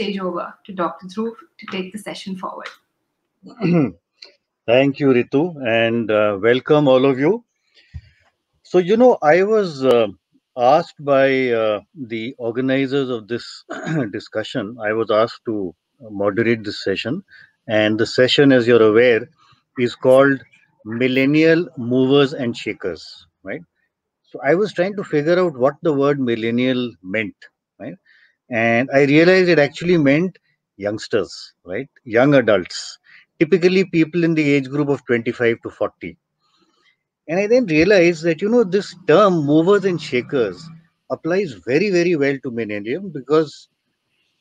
stage over to Dr. Dhruv to take the session forward. Thank you, Ritu, and welcome all of you. So, I was asked by the organizers of this discussion, I was asked to moderate this session. And the session, as you're aware, is called Millennial Movers and Shakers, right? So, I was trying to figure out what the word millennial meant, right? And I realized it actually meant youngsters, right? Young adults, typically people in the age group of 25 to 40. And I then realized that, this term movers and shakers applies very, very well to millennium because,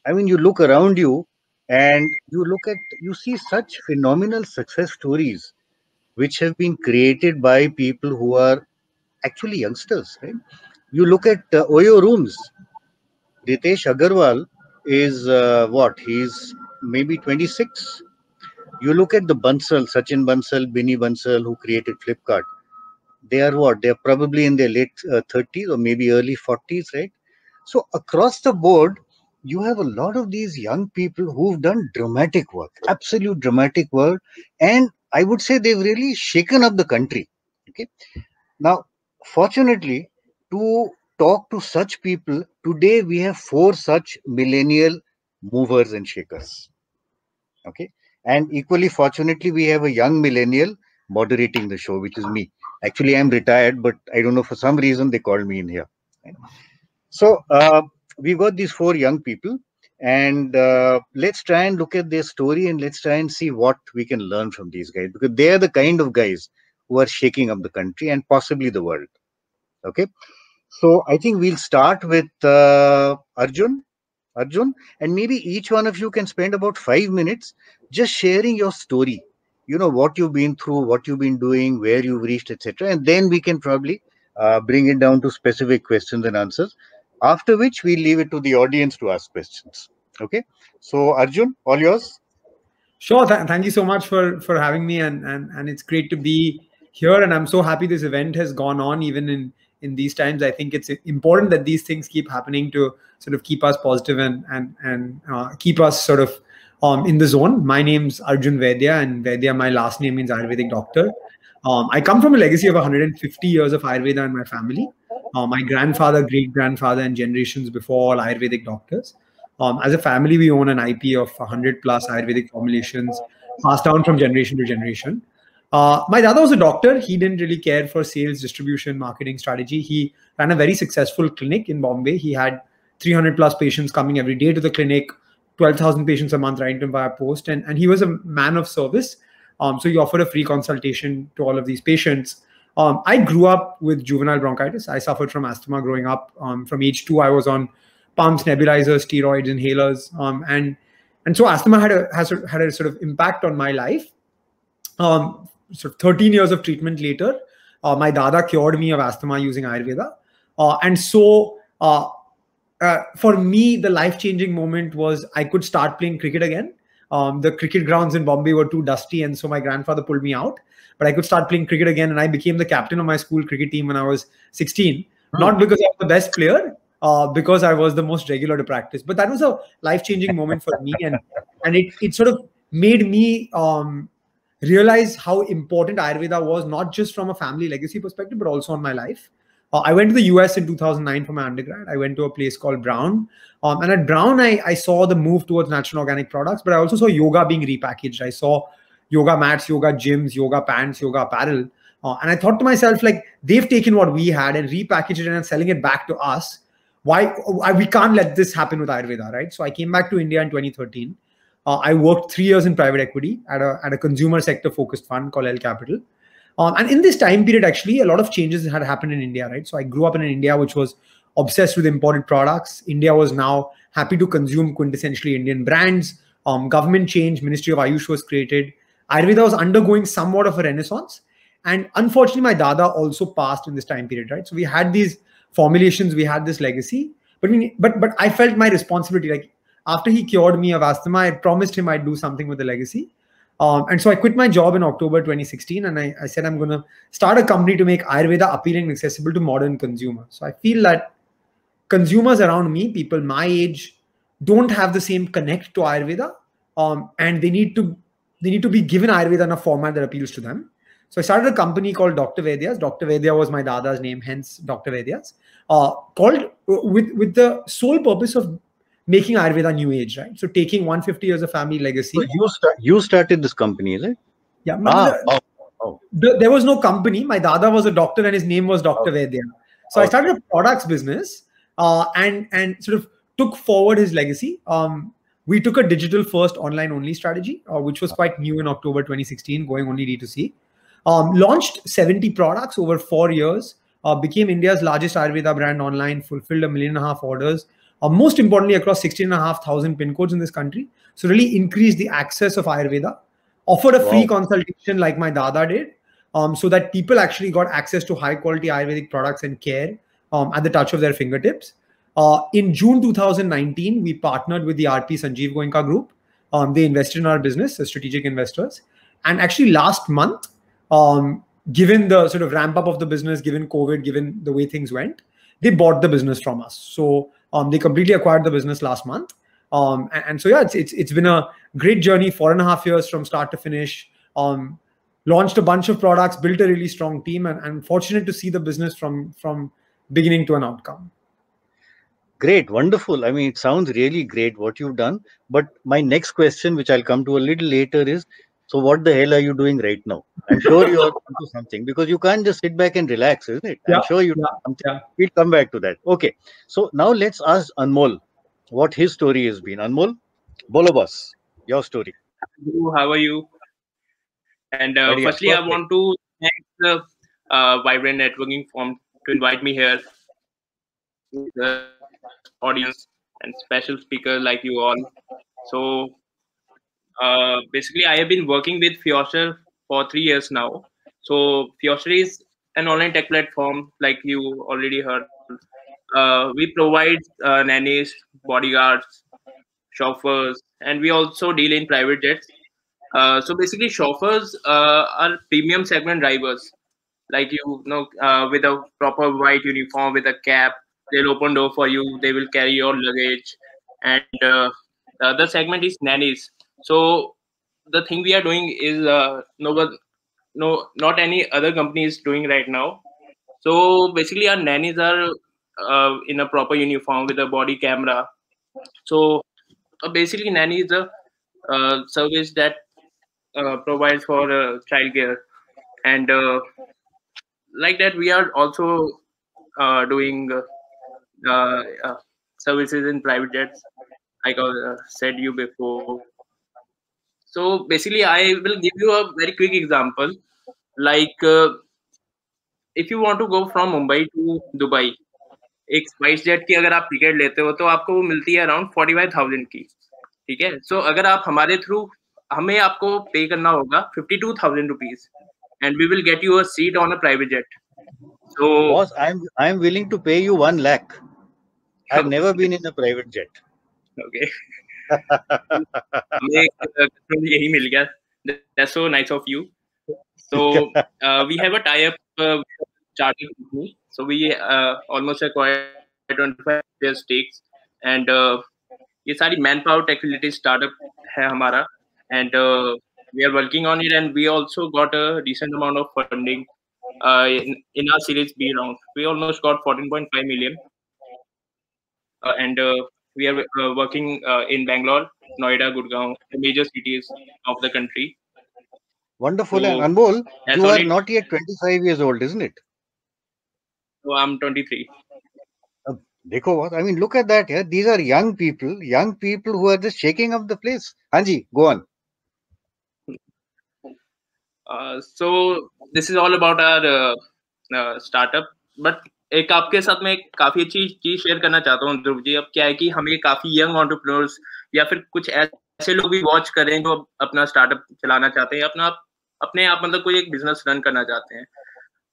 I mean, you look around you and you see such phenomenal success stories which have been created by people who are actually youngsters, right? You look at Oyo Rooms. Ritesh Agarwal is what? He's maybe 26. You look at the Bansal, Sachin Bansal, Binny Bansal, who created Flipkart. They are what? They are probably in their late 30s or maybe early 40s, right? So across the board, you have a lot of these young people who've done dramatic work, absolute dramatic work. And I would say they've really shaken up the country. Okay. Now, fortunately, to talk to such people, today we have four such millennial movers and shakers. Okay. And equally fortunately, we have a young millennial moderating the show, which is me. Actually, I'm retired, but I don't know, for some reason, they called me in here. Right? So, we've got these four young people, and let's try and look at their story and let's try and see what we can learn from these guys, because they are the kind of guys who are shaking up the country and possibly the world. Okay. So, I think we'll start with Arjun, and maybe each one of you can spend about 5 minutes just sharing your story. What you've been through, what you've been doing, where you've reached, etc. And then we can probably bring it down to specific questions and answers. After which we leave it to the audience to ask questions. Okay. So Arjun, all yours. Sure. Thank you so much for having me, and it's great to be here. And I'm so happy this event has gone on even in these times. I think it's important that these things keep happening to sort of keep us positive and keep us sort of in the zone. My name's Arjun Vaidya, and Vaidya, my last name means Ayurvedic doctor. I come from a legacy of 150 years of Ayurveda in my family. My grandfather, great grandfather, and generations before, all Ayurvedic doctors. As a family, we own an IP of 100 plus Ayurvedic formulations passed down from generation to generation. My dad was a doctor. He didn't really care for sales, distribution, marketing strategy. He ran a very successful clinic in Bombay. He had 300 plus patients coming every day to the clinic, 12,000 patients a month writing to him via post. And he was a man of service. So he offered a free consultation to all of these patients. I grew up with juvenile bronchitis. I suffered from asthma growing up. From age 2, I was on pumps, nebulizers, steroids, inhalers, and so asthma had a sort of impact on my life. Sort of 13 years of treatment later, my dada cured me of asthma using Ayurveda, and so for me, the life-changing moment was I could start playing cricket again. The cricket grounds in Bombay were too dusty, and so my grandfather pulled me out. But I could start playing cricket again, and I became the captain of my school cricket team when I was 16. Not because I was the best player, because I was the most regular to practice. But that was a life-changing moment for me, and it sort of made me realize how important Ayurveda was, not just from a family legacy perspective, but also on my life. I went to the US in 2009 for my undergrad. I went to a place called Brown. And at Brown, I saw the move towards natural organic products, but I also saw yoga being repackaged. I saw yoga mats, yoga gyms, yoga pants, yoga apparel. And I thought to myself, like, they've taken what we had and repackaged it and selling it back to us. Why we can't let this happen with Ayurveda, right? So I came back to India in 2013. I worked 3 years in private equity at a consumer sector focused fund called L Capital. And in this time period, actually, a lot of changes had happened in India, right? So I grew up in an India which was obsessed with imported products. India was now happy to consume quintessentially Indian brands. Government change, Ministry of Ayush was created. Ayurveda was undergoing somewhat of a renaissance. And unfortunately, my dada also passed in this time period, right? So we had these formulations, we had this legacy. But I felt my responsibility. Like, after he cured me of asthma, I promised him I'd do something with the legacy. And so I quit my job in October 2016, and I said I'm going to start a company to make Ayurveda appealing and accessible to modern consumers. So I feel that consumers around me, people my age, don't have the same connect to Ayurveda, and they need to be given Ayurveda in a format that appeals to them. So I started a company called Dr. Vedyas. Dr. Vedya was my dada's name, hence Dr. Vedyas, called with the sole purpose of making Ayurveda new age, right? So taking 150 years of family legacy. So you started this company, is it? Yeah. Oh. There was no company. My dada was a doctor and his name was Dr. Vedya. So I started a products business and sort of took forward his legacy. We took a digital first online only strategy, which was quite new in October 2016, going only D2C. Launched 70 products over 4 years, became India's largest Ayurveda brand online, fulfilled 1.5 million orders, most importantly across 16,500 pin codes in this country. So really increased the access of Ayurveda, offered a free consultation like my dada did, so that people actually got access to high quality Ayurvedic products and care at the touch of their fingertips. In June 2019, we partnered with the RP Sanjeev Goenka Group. They invested in our business as strategic investors. And actually last month, given the sort of ramp up of the business, given COVID, given the way things went, they bought the business from us. So they completely acquired the business last month. And so, yeah, it's been a great journey, 4.5 years from start to finish. Launched a bunch of products, built a really strong team, and fortunate to see the business from beginning to an outcome. Great, wonderful. I mean, it sounds really great what you've done. But my next question, which I'll come to a little later, is, so what the hell are you doing right now? I'm sure you're into something, because you can't just sit back and relax, isn't it? I'm sure you do something. Yeah. We'll come back to that. Okay. So now let's ask Anmol what his story has been. Anmol, bolo boss, your story. How are you? And firstly, I want to thank the Vibrant Networking Forum to invite me here, the audience and special speaker like you all. So basically, I have been working with Fioster for 3 years now. So Fioster is an online tech platform, like you already heard. We provide nannies, bodyguards, chauffeurs, and we also deal in private jets. So basically, chauffeurs are premium segment drivers, like with a proper white uniform with a cap. They'll open door for you. They will carry your luggage, and the other segment is nannies. So the thing we are doing is not any other company is doing right now. So basically, our nannies are in a proper uniform with a body camera. So basically, nanny is a service that provides for childcare, and like that we are also doing services in private jets, like I said you before. So basically, I will give you a very quick example. Like if you want to go from Mumbai to Dubai, एक spice jet की अगर आप ticket लेते हो तो आपको वो मिलती है अराउंड 45,000 की, ठीक है. सो अगर आप हमारे थ्रू, हमें आपको पे करना होगा 52,000 rupees, and we will get you a seat on a private jet. So boss, I'm willing to pay you 1 lakh. I've never been in a private jet. Okay. हमें यही मिल गया. That's so nice of you. So we have a tie-up charter company. So we almost acquired 25 stakes, and ये सारी manpower technology startup है हमारा, and we are working on it, and we also got a decent amount of funding in our Series B round. We almost got 14.5 million, and we are working in Bangalore, Noida, Gurgaon, the major cities of the country. Wonderful. So, And Anmol, you are not yet 25 years old, isn't it? So I'm 23. Dekho what? I mean, look at that. Yeah? These are young people who are just shaking up the place. Hanji, go on. So this is all about our startup. But एक आपके साथ में काफी अच्छी चीज share करना चाहता हूँ ध्रुव जी. अब क्या है कि हमें काफी यंग एंटरप्रेन्योर्स या फिर कुछ ऐसे लोग भी वॉच करें जो अपना स्टार्टअप चलाना चाहते हैं, अपने आप मतलब कोई एक बिजनेस रन करना चाहते हैं.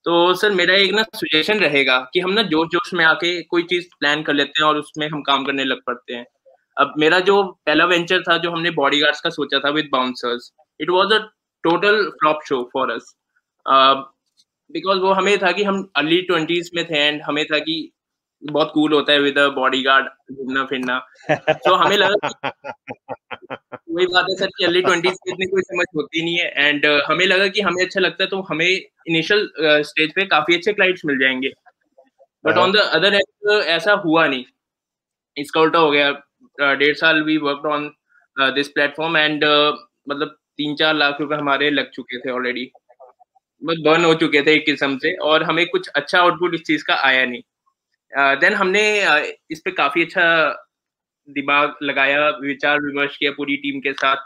तो सर मेरा एक ना सजेशन रहेगा कि हम ना जोश में आके कोई चीज प्लान कर लेते हैं और उसमें हम काम करने लग पड़ते हैं. अब मेरा जो पहला वेंचर था जो हमने बॉडीगार्ड्स का सोचा था with bouncers, it was a total flop show for us, because वो हमें था कि हम अर्ली 20s में थे, एंड हमें था कि बहुत कूल होता है विद अ बॉडीगार्ड घूमना फिरना। तो हमें लगा वही बात है सर कि अर्ली 20s में इतनी कोई समझ होती नहीं है, एंड हमें लगा कि हमें अच्छा लगता है तो हमें इनिशियल स्टेज पे काफी अच्छे क्लाइंट्स मिल जाएंगे, but on the other end ऐसा हुआ नहीं, इसका उल्टा हो गया। 1.5 साल we worked on this platform and मतलब 3-4 लाख रुपए हमारे लग चुके थे ऑलरेडी, बस बर्न हो चुके थे एक किस्म से, और हमें कुछ अच्छा आउटपुट इस चीज का आया नहीं। देन हमने इस पे काफी अच्छा दिमाग लगाया, विचार विमर्श किया पूरी टीम के साथ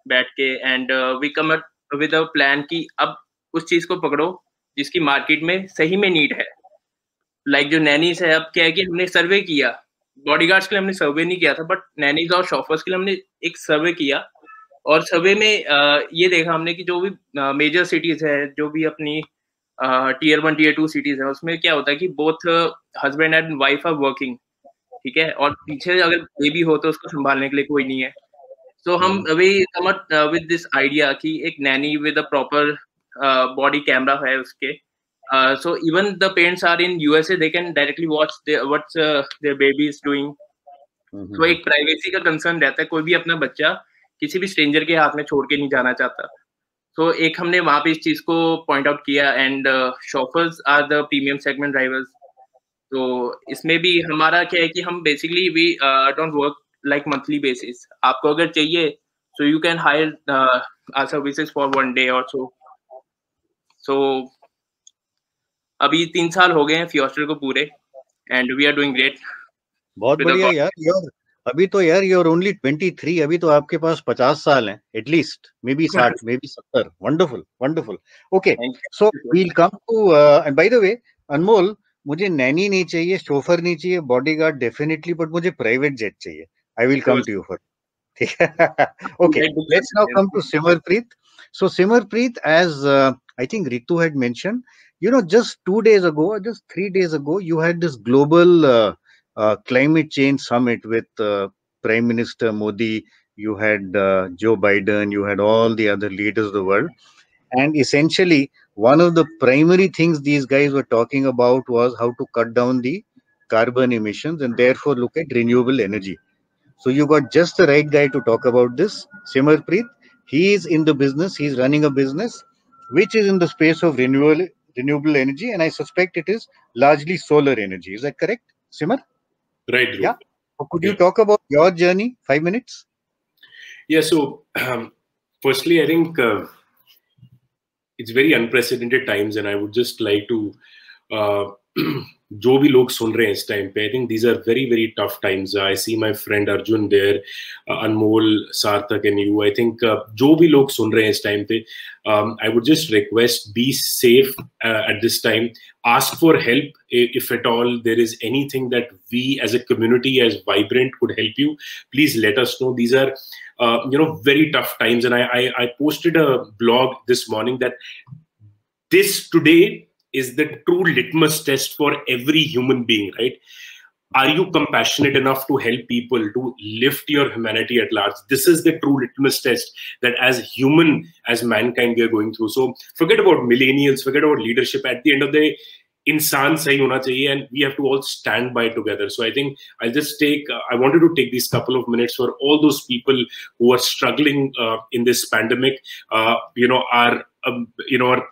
बैठ के, and we come up with a plan कि अब उस चीज को पकड़ो जिसकी मार्केट में सही में नीड है। लाइक जो नैनीज है, अब क्या है कि हमने सर्वे किया, बॉडीगार्ड्स के लिए हमने सर्वे नहीं किया था, बट नैनीज और शॉपर्स के लिए हमने एक सर्वे किया, और सर्वे में ये देखा हमने कि जो भी मेजर सिटीज है, जो भी अपनी Tier 1 Tier 2 सिटीज है, उसमें क्या होता है कि both husband and wife are working, ठीक है, और पीछे अगर बेबी हो तो उसको संभालने के लिए कोई नहीं है। सो हम we come up with this idea कि एक nanny with a proper body camera है उसके, so even the parents are in USA, they can directly watch what their baby is doing. So एक प्राइवेसी का concern रहता है, कोई भी अपना बच्चा किसी भी स्ट्रेंजर के हाथ में छोड़ के नहीं जाना चाहता। तो एक हमने वहां पे इस चीज को पॉइंट आउट किया, and shoppers are the premium segment drivers. तो इसमें भी हमारा क्या है कि हम basically we don't work like monthly basis. आपको अगर चाहिए so you can hire our services for 1 day और सो अभी 3 साल हो गए हैं फ्यूस्टर को पूरे, and we are doing great. बहुत बढ़िया यार। अभी तो यार यू आर ओनली 23, अभी तो आपके पास 50 साल हैं at least, maybe 60, maybe 70। Wonderful wonderful. Okay, so we'll come to, and by the way Anmol, मुझे नैनी नहीं चाहिए, शोफर नहीं चाहिए, बॉडीगार्ड डेफिनेटली, बट मुझे प्राइवेट जेट चाहिए। I will come to you for, ठीक है? Okay, let's now come to Simarpreet. So Simarpreet, as I think Ritu had mentioned, just 2 days ago, or just 3 days ago, you had this global climate change summit with Prime Minister Modi. You had Joe Biden. You had all the other leaders of the world. And essentially, one of the primary things these guys were talking about was how to cut down the carbon emissions and therefore look at renewable energy. So you got just the right guy to talk about this, Simarpreet. He is in the business. He's running a business which is in the space of renewable energy, and I suspect it is largely solar energy. Is that correct, Simar? Right, Dhruv. Yeah. So could you talk about your journey? 5 minutes. Yeah. So, firstly, I think it's very unprecedented times, and I would just like to. जो भी लोग सुन रहे हैं इस time पे, I think these are very very tough times. I see my friend Arjun there, Anmol, Sarthak and you. I think जो भी लोग सुन रहे हैं इस टाइम पे, I would just request, be safe at this time, ask for help if at all there is anything that we as a community, as Vibrant, could help you. Please let us know. These are very tough times, and I posted a blog this morning that this today is the true litmus test for every human being, right? Are you compassionate enough to help people, to lift your humanity at large? This is the true litmus test that as human, as mankind, we are going through. So forget about millennials, forget about leadership. At the end of the day, इंसान सही होना चाहिए, and we have to all stand by together. So I think I'll just I wanted to take these couple of minutes for all those people who are struggling in this pandemic. Our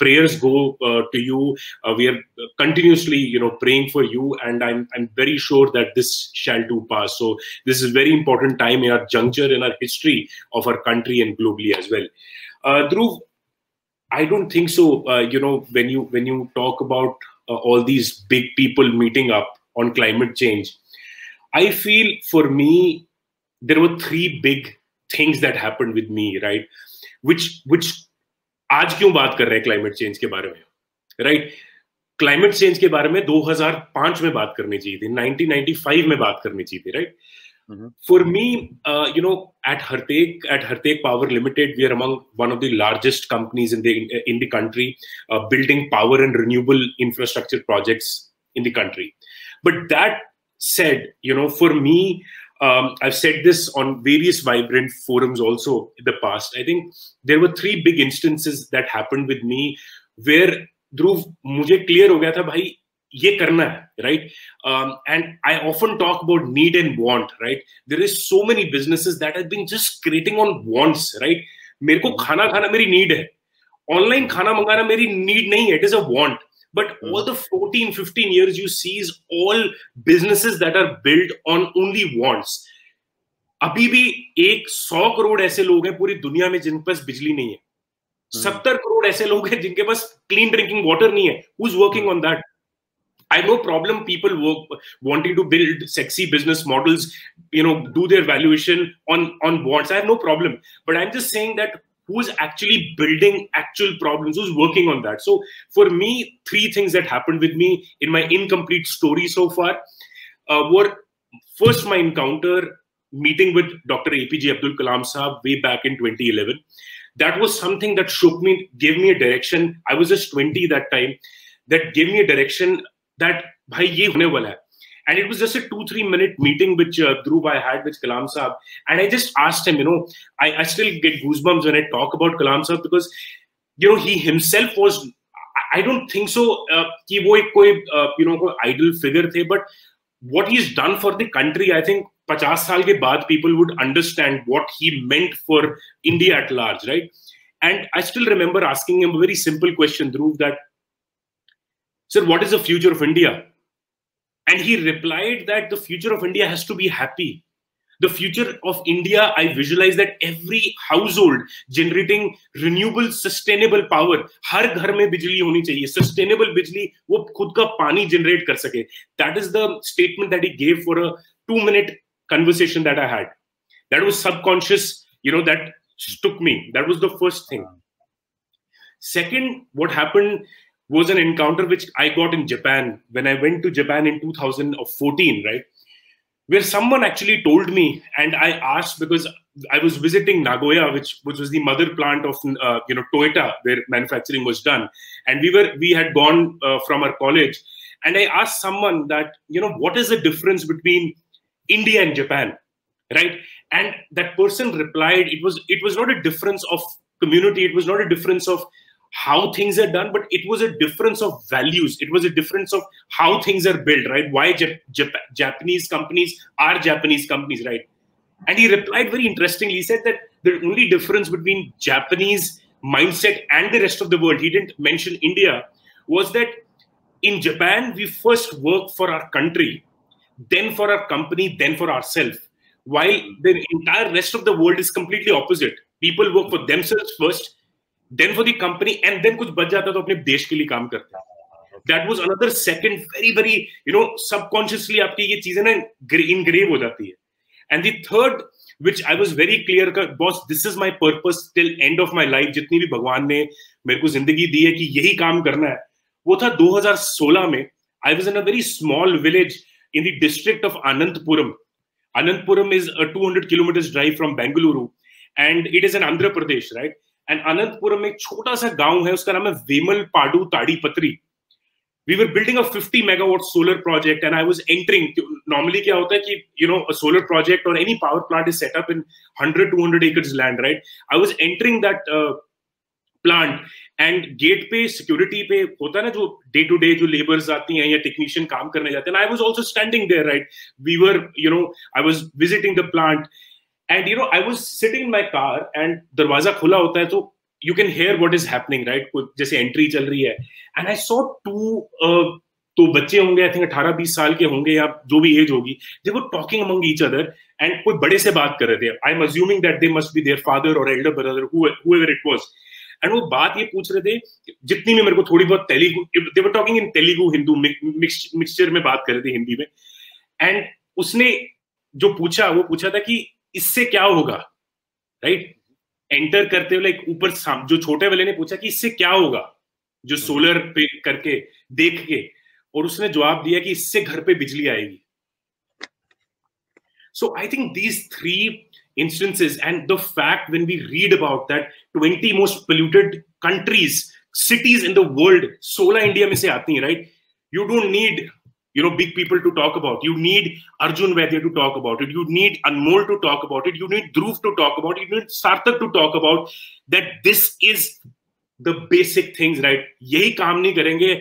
prayers go to you. We are continuously, praying for you, and I'm very sure that this shall too pass. So this is a very important time in our juncture, in our history of our country and globally as well. Dhruv, I don't think so. When you talk about all these big people meeting up on climate change, I feel for me there were 3 big things that happened with me, right? Which आज क्यों बात कर रहे हैं climate change के बारे में, right? Climate change के बारे में 2005 में बात करनी चाहिए थी, 1995 में बात करनी चाहिए थी, right? For me, at Hartek Power Limited, we are among one of the largest companies in the country, building power and renewable infrastructure projects in the country. But that said, for me, I've said this on various Vibrant forums also in the past. I think there were 3 big instances that happened with me where, Dhruv, मुझे clear हो गया था, भाई, ये करना है, right? And I often talk about need and want, right? There is so many businesses that have been just creating on wants, right? मेरे को खाना खाना मेरी need है, online खाना मंगाना मेरी need नहीं है, it is a want. But all the 14-15 years you see is all businesses that are built on only wants. अभी भी 100 करोड़ ऐसे लोग हैं पूरी दुनिया में जिनके पास बिजली नहीं है, 70 करोड़ ऐसे लोग हैं जिनके पास क्लीन ड्रिंकिंग वाटर नहीं है. Who's working on that? I have no problem people wanting to build sexy business models, do their valuation on wants. I have no problem. But I'm just saying that who's actually building actual problems, who's working on that. So for me, 3 things that happened with me in my incomplete story so far were, first, my encounter meeting with Dr. APJ Abdul Kalam Sahab way back in 2011. That was something that shook me, gave me a direction. I was just 20 that time. That gave me a direction that bhai ye hone wala hai. And it was just a 2-3 minute meeting which Dhruv I had with Kalam Sahab, and I just asked him, I still get goosebumps when I talk about Kalam Sahab, because he himself was, I don't think so ki wo ek koi koi idol figure the, but what he's done for the country, I think 50 saal ke baad people would understand what he meant for India at large, right? And I still remember asking him a very simple question, Dhruv, that, sir, what is the future of India? And he replied that the future of India has to be happy. The future of India, I visualize that every household generating renewable, sustainable power. हर घर में बिजली होनी चाहिए. Sustainable बिजली, वो खुद का पानी generate कर सके. That is the statement that he gave for a 2-minute conversation that I had. That was subconscious, that struck me. That was the first thing. Second, what happened was an encounter which I got in Japan when I went to Japan in 2014, right? Where someone actually told me, and I asked because I was visiting Nagoya, which was the mother plant of Toyota, where manufacturing was done, and we had gone from our college, and I asked someone that what is the difference between India and Japan, right? And that person replied, it was not a difference of community, it was not a difference of how things are done, but it was a difference of values. It was a difference of how things are built, right? Why Japanese companies are Japanese companies, right? And he replied very interestingly. He said that the only difference between Japanese mindset and the rest of the world, he didn't mention India, was that in Japan, we first work for our country, then for our company, then for ourselves. While the entire rest of the world is completely opposite. People work for themselves first, then for the company, and then कुछ बच जाता तो अपने देश के लिए काम करते हैं. That was another second, very, very, subconsciously आपकी ये चीजें ना engrave हो जाती है. And the third, which I was very clear, boss, this is my purpose till end of my life. जितनी भी भगवान ने मेरे को जिंदगी दी है कि यही काम करना है, वो था 2016 में. I was in a very small village in the district of Anantpuram. Anantpuram is a 200 kilometers drive from Bengaluru, and it is in Andhra Pradesh, right? And Anantpuram में एक छोटा सा गांव है, उसका नाम है वेमलपाडु ताड़ीपत्री. We were building a 50 megawatt solar project, and I was entering. Normally क्या होता है कि a solar project or any power plant is set up in 100-200 acres land, right? I was entering that plant, and gate पे security पे होता है ना जो day to day जो laborers आती हैं या technician काम करने जाते हैं. And I was also standing there, right? We were, I was visiting the plant. And, I was sitting in my car and दरवाजा खुला होता है तो you can hear what is happening, right? जैसे entry चल रही है. And I saw तो बच्चे होंगे, I think 18-20 साल के होंगे या जो भी age होगी. They were talking among each other and कोई बड़े से बात कर रहे थे. I'm assuming that they must be their father or elder brother, whoever it was. And वो बात ये पूछ रहे थे, जितनी में मेरे को थोड़ी बहुत Telugu, they were talking in Telugu, Hindu, mixture में बात कर रहे थे हिंदी में. And उसने जो पूछा, वो पूछा था कि इससे क्या होगा, राइट? एंटर करते हुए ऊपर जो छोटे वाले ने पूछा कि इससे क्या होगा जो सोलर पे करके देख के, और उसने जवाब दिया कि इससे घर पे बिजली आएगी. So I think these 3 instances, and the fact when we read about that 20 most polluted countries, cities in the world, 16 India में से आती हैं, right? You don't need big people to talk about. You need Arjun Vaidya to talk about it. You need Anmol to talk about it. You need Dhruv to talk about it. You need Sarthak to talk about that. This is the basic things, right? यही काम नहीं करेंगे,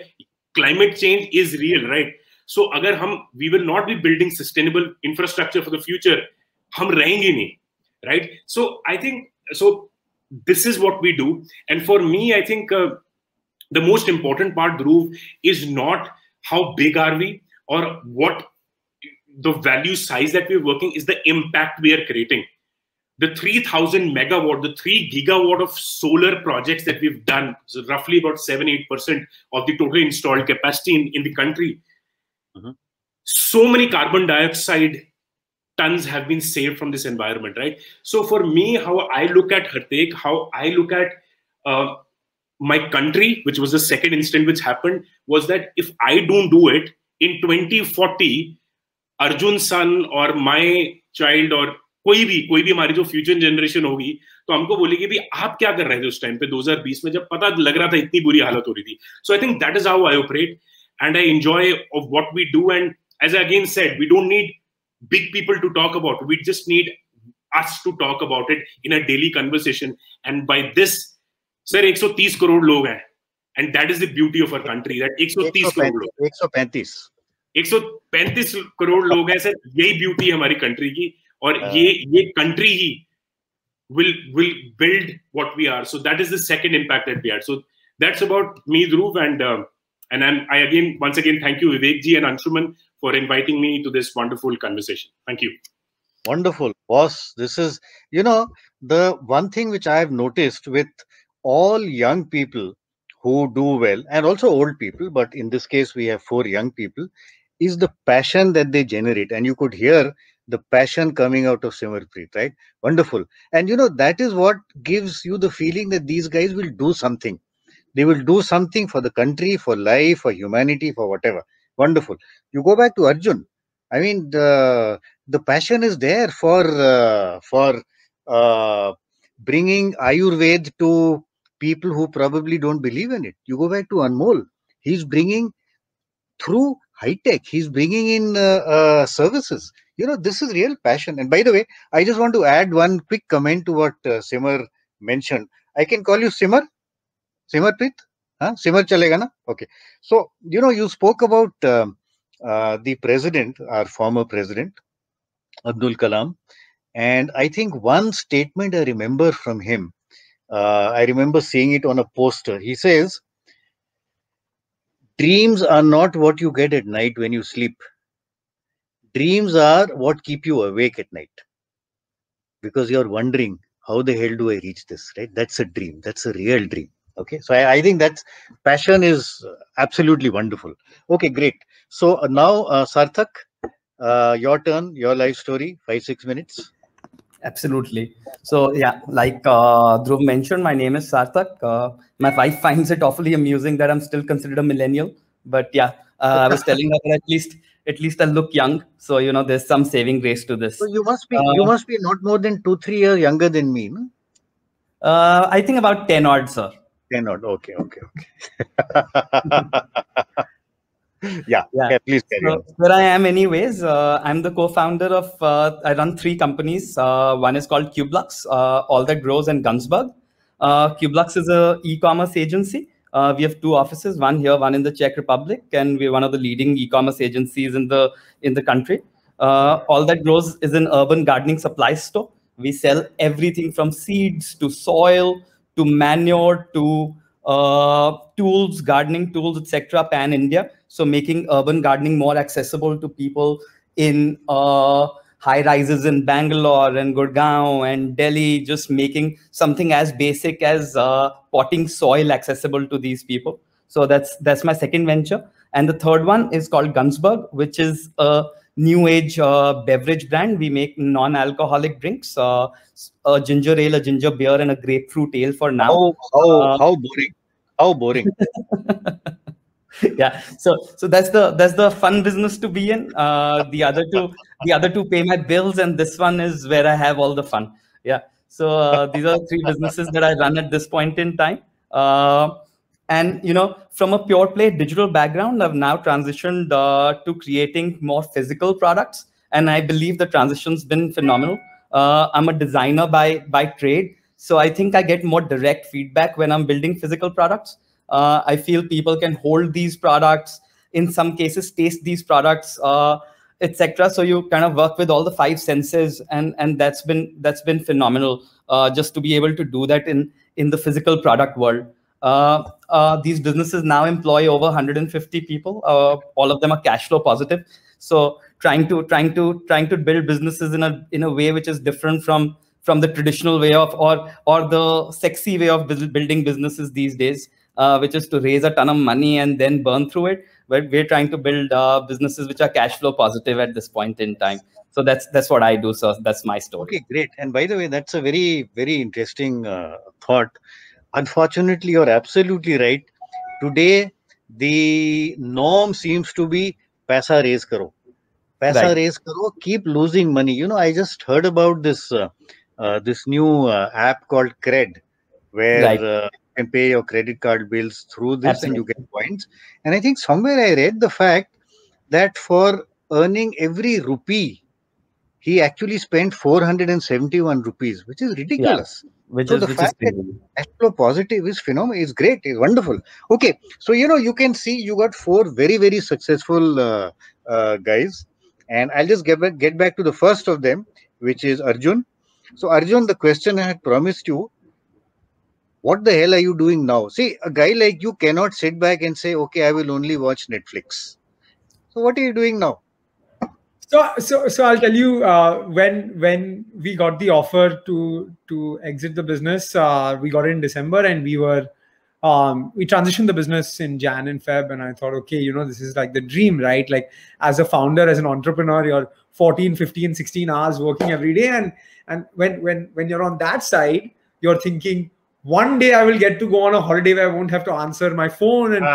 climate change is real, right? So we will not be building sustainable infrastructure for the future, hum rahenge nahi, right? So I think, so this is what we do. And for me, I think the most important part, Dhruv, is not how big are we or what the value size that we're working, is the impact we are creating. The 3,000 megawatt, the 3 gigawatt of solar projects that we've done, so roughly about 7-8% of the total installed capacity in the country. So many carbon dioxide tons have been saved from this environment, right? So for me, how I look at Hartek, how I look at my country, which was the second incident which happened, was that if I don't do it, in 2040, Arjun's son or my child or कोई भी हमारी जो future generation होगी तो हमको बोलेगी भी आप क्या कर रहे थे उस टाइम पे 2020 में जब पता लग रहा था इतनी बुरी हालत हो रही थी. So I think that is how I operate, and I enjoy of what we do. And as I again said, we don't need big people to talk about. We just need us to talk about it in a daily conversation. And by this, sir, 130 crore log hain, and that is the beauty of our country. That 130 crore log. 135 crore log hain, sir. यही beauty है हमारी country की. और ये country he will build what we are. So that is the second impact that we had. So that's about me, Dhruv, and I once again thank you, Vivek ji and Anshuman, for inviting me to this wonderful conversation. Thank you. Wonderful, boss. This is, the one thing which I have noticed with all young people who do well, and also old people, but in this case we have 4 young people, is the passion that they generate. And you could hear the passion coming out of Simarpreet, right? Wonderful. And that is what gives you the feeling that these guys will do something. They will do something for the country, for life, for humanity, for whatever. Wonderful. You go back to Arjun. I mean, the passion is there for bringing Ayurveda to people who probably don't believe in it. You go back to Anmol. He's bringing through high tech. He's bringing in services. This is real passion. And by the way, I just want to add one quick comment to what Simar mentioned. I can call you Simar? Simarpreet? Simar chalega na? Okay. So, you spoke about the president, our former president, Abdul Kalam. And I think one statement I remember from him, I remember seeing it on a poster. He says, dreams are not what you get at night when you sleep. Dreams are what keep you awake at night, because you're wondering, how the hell do I reach this, right? That's a dream. That's a real dream. Okay. So I think that's passion is absolutely wonderful. Okay, great. So now, Sarthak, your turn, your life story, 5-6 minutes. Absolutely. So yeah, like Dhruv mentioned, my name is Sarthak. My wife finds it awfully amusing that I'm still considered a millennial. But yeah, I was telling her that at least I look young. So there's some saving grace to this. So you must be not more than 2-3 years younger than me, no? I think about 10 odd, sir. 10 odd. Okay. Yeah, please carry on. Where I am anyways, I'm the co-founder of, I run 3 companies. One is called Cublux, All That Grows in Gunzburg. Cublux is an e-commerce agency. We have 2 offices, one here, one in the Czech Republic, and we're one of the leading e-commerce agencies in the country. All That Grows is an urban gardening supply store. We sell everything from seeds to soil to manure to tools, gardening tools, etc. pan India. So making urban gardening more accessible to people in high rises in Bangalore and Gurgaon and Delhi, just making something as basic as potting soil accessible to these people. So that's my second venture. And the third one is called Gunzburg, which is a new age beverage brand. We make non-alcoholic drinks, a ginger ale, a ginger beer, and a grapefruit ale for now. How boring. How boring. Yeah, so that's the fun business to be in. The other two pay my bills, and this one is where I have all the fun. Yeah, so these are 3 businesses that I run at this point in time. And from a pure play digital background, I've now transitioned to creating more physical products, and I believe the transition's been phenomenal. I'm a designer by trade, so I think I get more direct feedback when I'm building physical products. I feel people can hold these products, in some cases taste these products, etc. So you kind of work with all the five senses, and that's been phenomenal, just to be able to do that in the physical product world. These businesses now employ over 150 people. All of them are cash flow positive. So trying to build businesses in a way which is different from the traditional way of, or the sexy way of building businesses these days, which is to raise a ton of money and then burn through it. But we're trying to build businesses which are cash flow positive at this point in time. So that's what I do. So that's my story. Okay, great. And by the way, that's a very, very interesting thought. Unfortunately, you're absolutely right. Today, the norm seems to be paisa raise karo. Paisa raise karo, keep losing money. You know, I just heard about this this new app called Cred, where you can pay your credit card bills through this and you get points. And I think somewhere I read the fact that for earning every rupee, he actually spent 471 rupees, which is ridiculous. Yeah, so the fact that cash flow positive is phenomenal, is great, is wonderful. Okay, so you can see you got four very, very successful guys, and I'll just get back to the first of them, which is Arjun. So Arjun, the question I had promised you: what the hell are you doing now? See, a guy like you cannot sit back and say, "Okay, I will only watch Netflix." So what are you doing now? So I'll tell you, when we got the offer to exit the business, we got it in December, and we transitioned the business in Jan and Feb, and I thought, okay, this is like the dream, right? Like, as a founder, as an entrepreneur, you're 14, 15, 16 hours working every day, and when you're on that side, you're thinking, one day I will get to go on a holiday where I won't have to answer my phone, and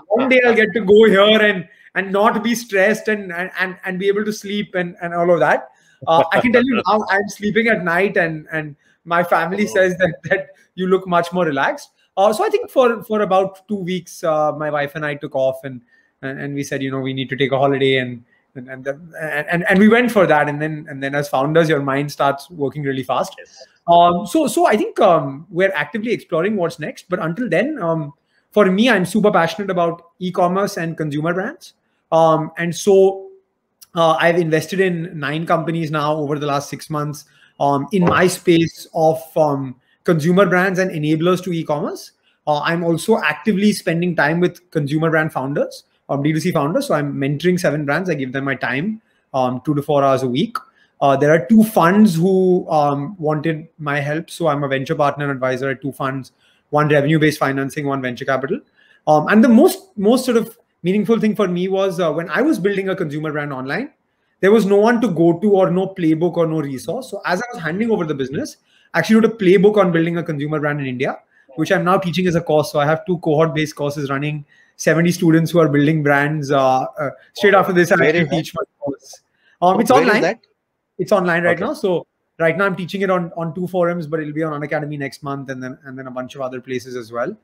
one day I'll get to go here and not be stressed and be able to sleep and all of that. I can tell you now, I'm sleeping at night, and my family says that you look much more relaxed. So I think for about 2 weeks, my wife and I took off, and we said, we need to take a holiday, and we went for that. And then as founders, your mind starts working really fast. So I think we're actively exploring what's next. But until then, for me, I'm super passionate about e-commerce and consumer brands. And so I've invested in 9 companies now over the last 6 months in my space of consumer brands and enablers to e-commerce. I'm also actively spending time with consumer brand founders, D2C founders. So I'm mentoring 7 brands. I give them my time, 2 to 4 hours a week. There are 2 funds who wanted my help. So I'm a venture partner and advisor at 2 funds, one revenue-based financing, one venture capital. And the most sort of meaningful thing for me was when I was building a consumer brand online, there was no one to go to, or no playbook, or no resource. So as I was handing over the business, I actually wrote a playbook on building a consumer brand in India, which I'm now teaching as a course. So I have 2 cohort-based courses running, 70 students who are building brands. Straight after this, I actually teach my course. It's online. It's online right now. So right now I'm teaching it on 2 forums, but it'll be on Unacademy next month, and then a bunch of other places as well.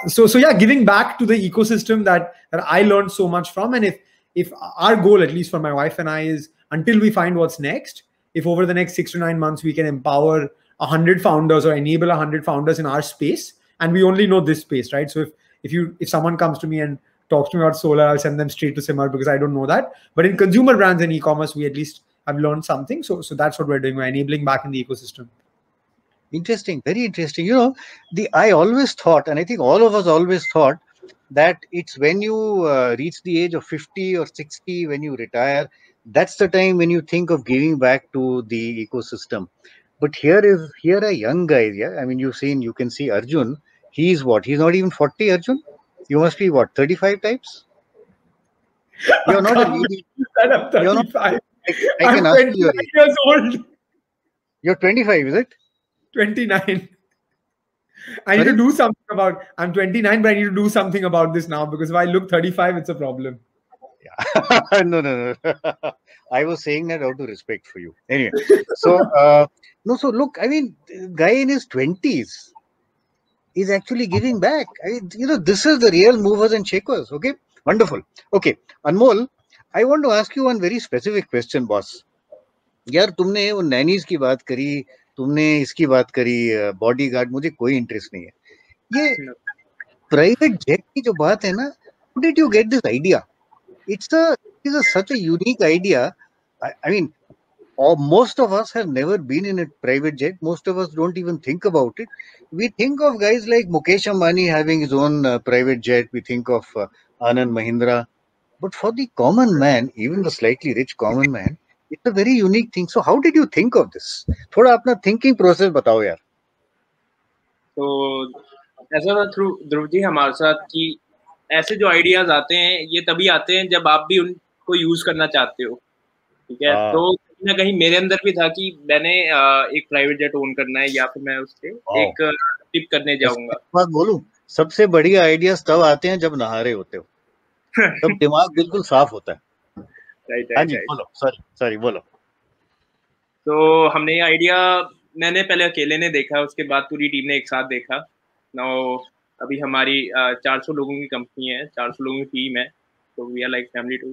So yeah, giving back to the ecosystem that I learned so much from. And if our goal, at least for my wife and I, is until we find what's next, if over the next 6 to 9 months we can empower 100 founders or enable 100 founders in our space, and we only know this space, right? So if someone comes to me and talks to me about solar, I'll send them straight to Simar because I don't know that. But in consumer brands and e-commerce, we at least have learned something. So that's what we're doing. We're enabling back in the ecosystem. Interesting, very interesting. I always thought, and I think all of us always thought, that it's when you reach the age of 50 or 60, when you retire, that's the time when you think of giving back to the ecosystem. But here are young guys, yeah. I mean, you can see Arjun. He's what? He's not even 40, Arjun. You must be what, 35 types? You're not a lady. I'm 35. I can ask you. 29 years old. You're 25, is it? 29. I need to do something about. I'm 29, but I need to do something about this now, because if I look 35, it's a problem. Yeah. No. I was saying that out of respect for you. Anyway, so so look, I mean, guy in his 20s is actually giving back. This is the real movers and shakers. Okay, wonderful. Okay, Anmol, I want to ask you one very specific question, boss. यार तुमने वो nannies की बात करी, तुमने इसकी बात करी, बॉडीगार्ड, मुझे कोई इंटरेस्ट नहीं है. ये प्राइवेट जेट की जो बात है ना, how did you get this idea? It's such a unique idea. I mean, most of us have never been in a private jet. Most of us don't even think about it. We think of guys like Mukesh Ambani having his own private jet. We think of Anand Mahindra. But for the common man, even the slightly rich common man, it's a very unique thing. So how did you think of this? थोड़ा अपना thinking process बताओ यार. तो ऐसा था ध्रुव जी हमारे साथ कि ऐसे जो आइडियाज आते हैं ये तभी आते हैं जब आप भी उनको यूज करना चाहते हो, ठीक है. तो कहीं ना कहीं मेरे अंदर भी था कि मैंने एक प्राइवेट जेट ओन करना है या फिर मैं उससे एक ट्रिप करने जाऊंगा. बात बोलूं, सबसे बढ़िया आइडियाज तब आते हैं जब नहा रहे होते हो, तब दिमाग बिल्कुल साफ होता है. राइट. बोलो, सॉरी बोलो. तो हमने ये आइडिया मैंने पहले अकेले ने देखा, उसके बाद पूरी टीम ने एक साथ देखा. नाउ अभी हमारी 400 लोगों की कंपनी है, 400 लोगों की टीम है, तो we are like family too.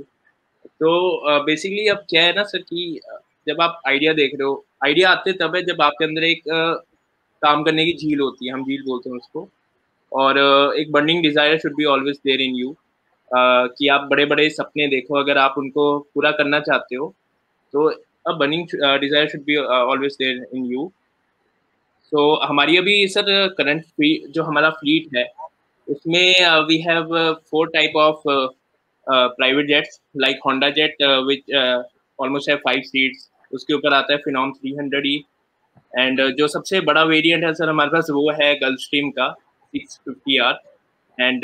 तो बेसिकली अब क्या है ना सर कि जब आप आइडिया देख रहे हो, आइडिया आते तब है जब आपके अंदर एक काम करने की झील होती है, हम झील बोलते हैं उसको, और एक burning desire should be always there in you, कि आप बड़े बड़े सपने देखो, अगर आप उनको पूरा करना चाहते हो तो a burning desire should be always there in you. So हमारी अभी सर करंट जो हमारा फ्लीट है उसमें we have 4 type of private jets like Honda jet which almost है 5 सीट्स. उसके ऊपर आता है फिनॉम 300E, एंड जो सबसे बड़ा वेरिएंट है सर हमारे पास वो है गल्फस्ट्रीम का 650R. एंड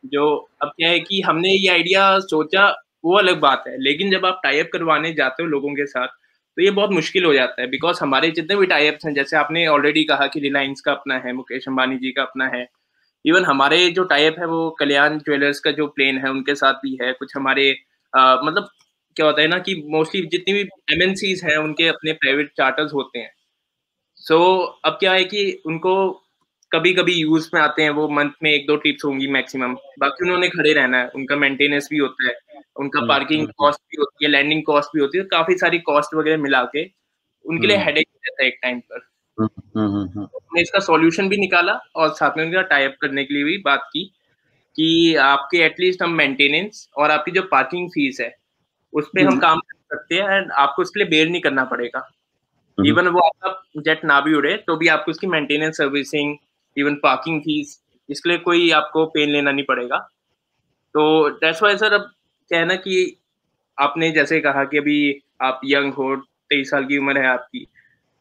जो अब क्या है कि हमने ये आइडिया सोचा वो अलग बात है, लेकिन जब आप टाई अप करवाने जाते हो लोगों के साथ तो ये बहुत मुश्किल हो जाता है, बिकॉज हमारे जितने भी टाई अप्स हैं, जैसे आपने ऑलरेडी कहा कि रिलायंस का अपना है, मुकेश अंबानी जी का अपना है, इवन हमारे जो टाई अप है वो कल्याण ज्वेलर्स का जो प्लेन है उनके साथ भी है, कुछ हमारे मतलब क्या होता है ना कि मोस्टली जितनी भी MNCs हैं उनके अपने प्राइवेट चार्टर्स होते हैं. सो अब क्या है कि उनको कभी कभी यूज में आते हैं, वो मंथ में 1-2 ट्रिप्स होंगी मैक्सिमम, बाकी उन्होंने खड़े रहना है, उनका मेंटेनेंस भी होता है, उनका पार्किंग कॉस्ट भी होती है, लैंडिंग कॉस्ट भी होती है, काफी सारी कॉस्ट वगैरह मिला के उनके लिए हेडेक रहता है एक टाइम पर. हमने इसका सॉल्यूशन भी निकाला और साथ में उनका टाई अप करने के लिए भी बात की कि आपके एटलीस्ट हम मेंटेनेंस और आपकी जो पार्किंग फीस है उस पर हम काम कर सकते हैं, एंड आपको उसके लिए बेयर नहीं करना पड़ेगा. इवन वो आपका जेट ना भी उड़े तो भी आपको उसकी maintenance, servicing, even parking fees, इसके लिए कोई आपको पेन लेना नहीं पड़ेगा. तो दैट्स वाई सर अब क्या है ना कि आपने जैसे कहा कि अभी आप यंग हो, 23 साल की उम्र है आपकी,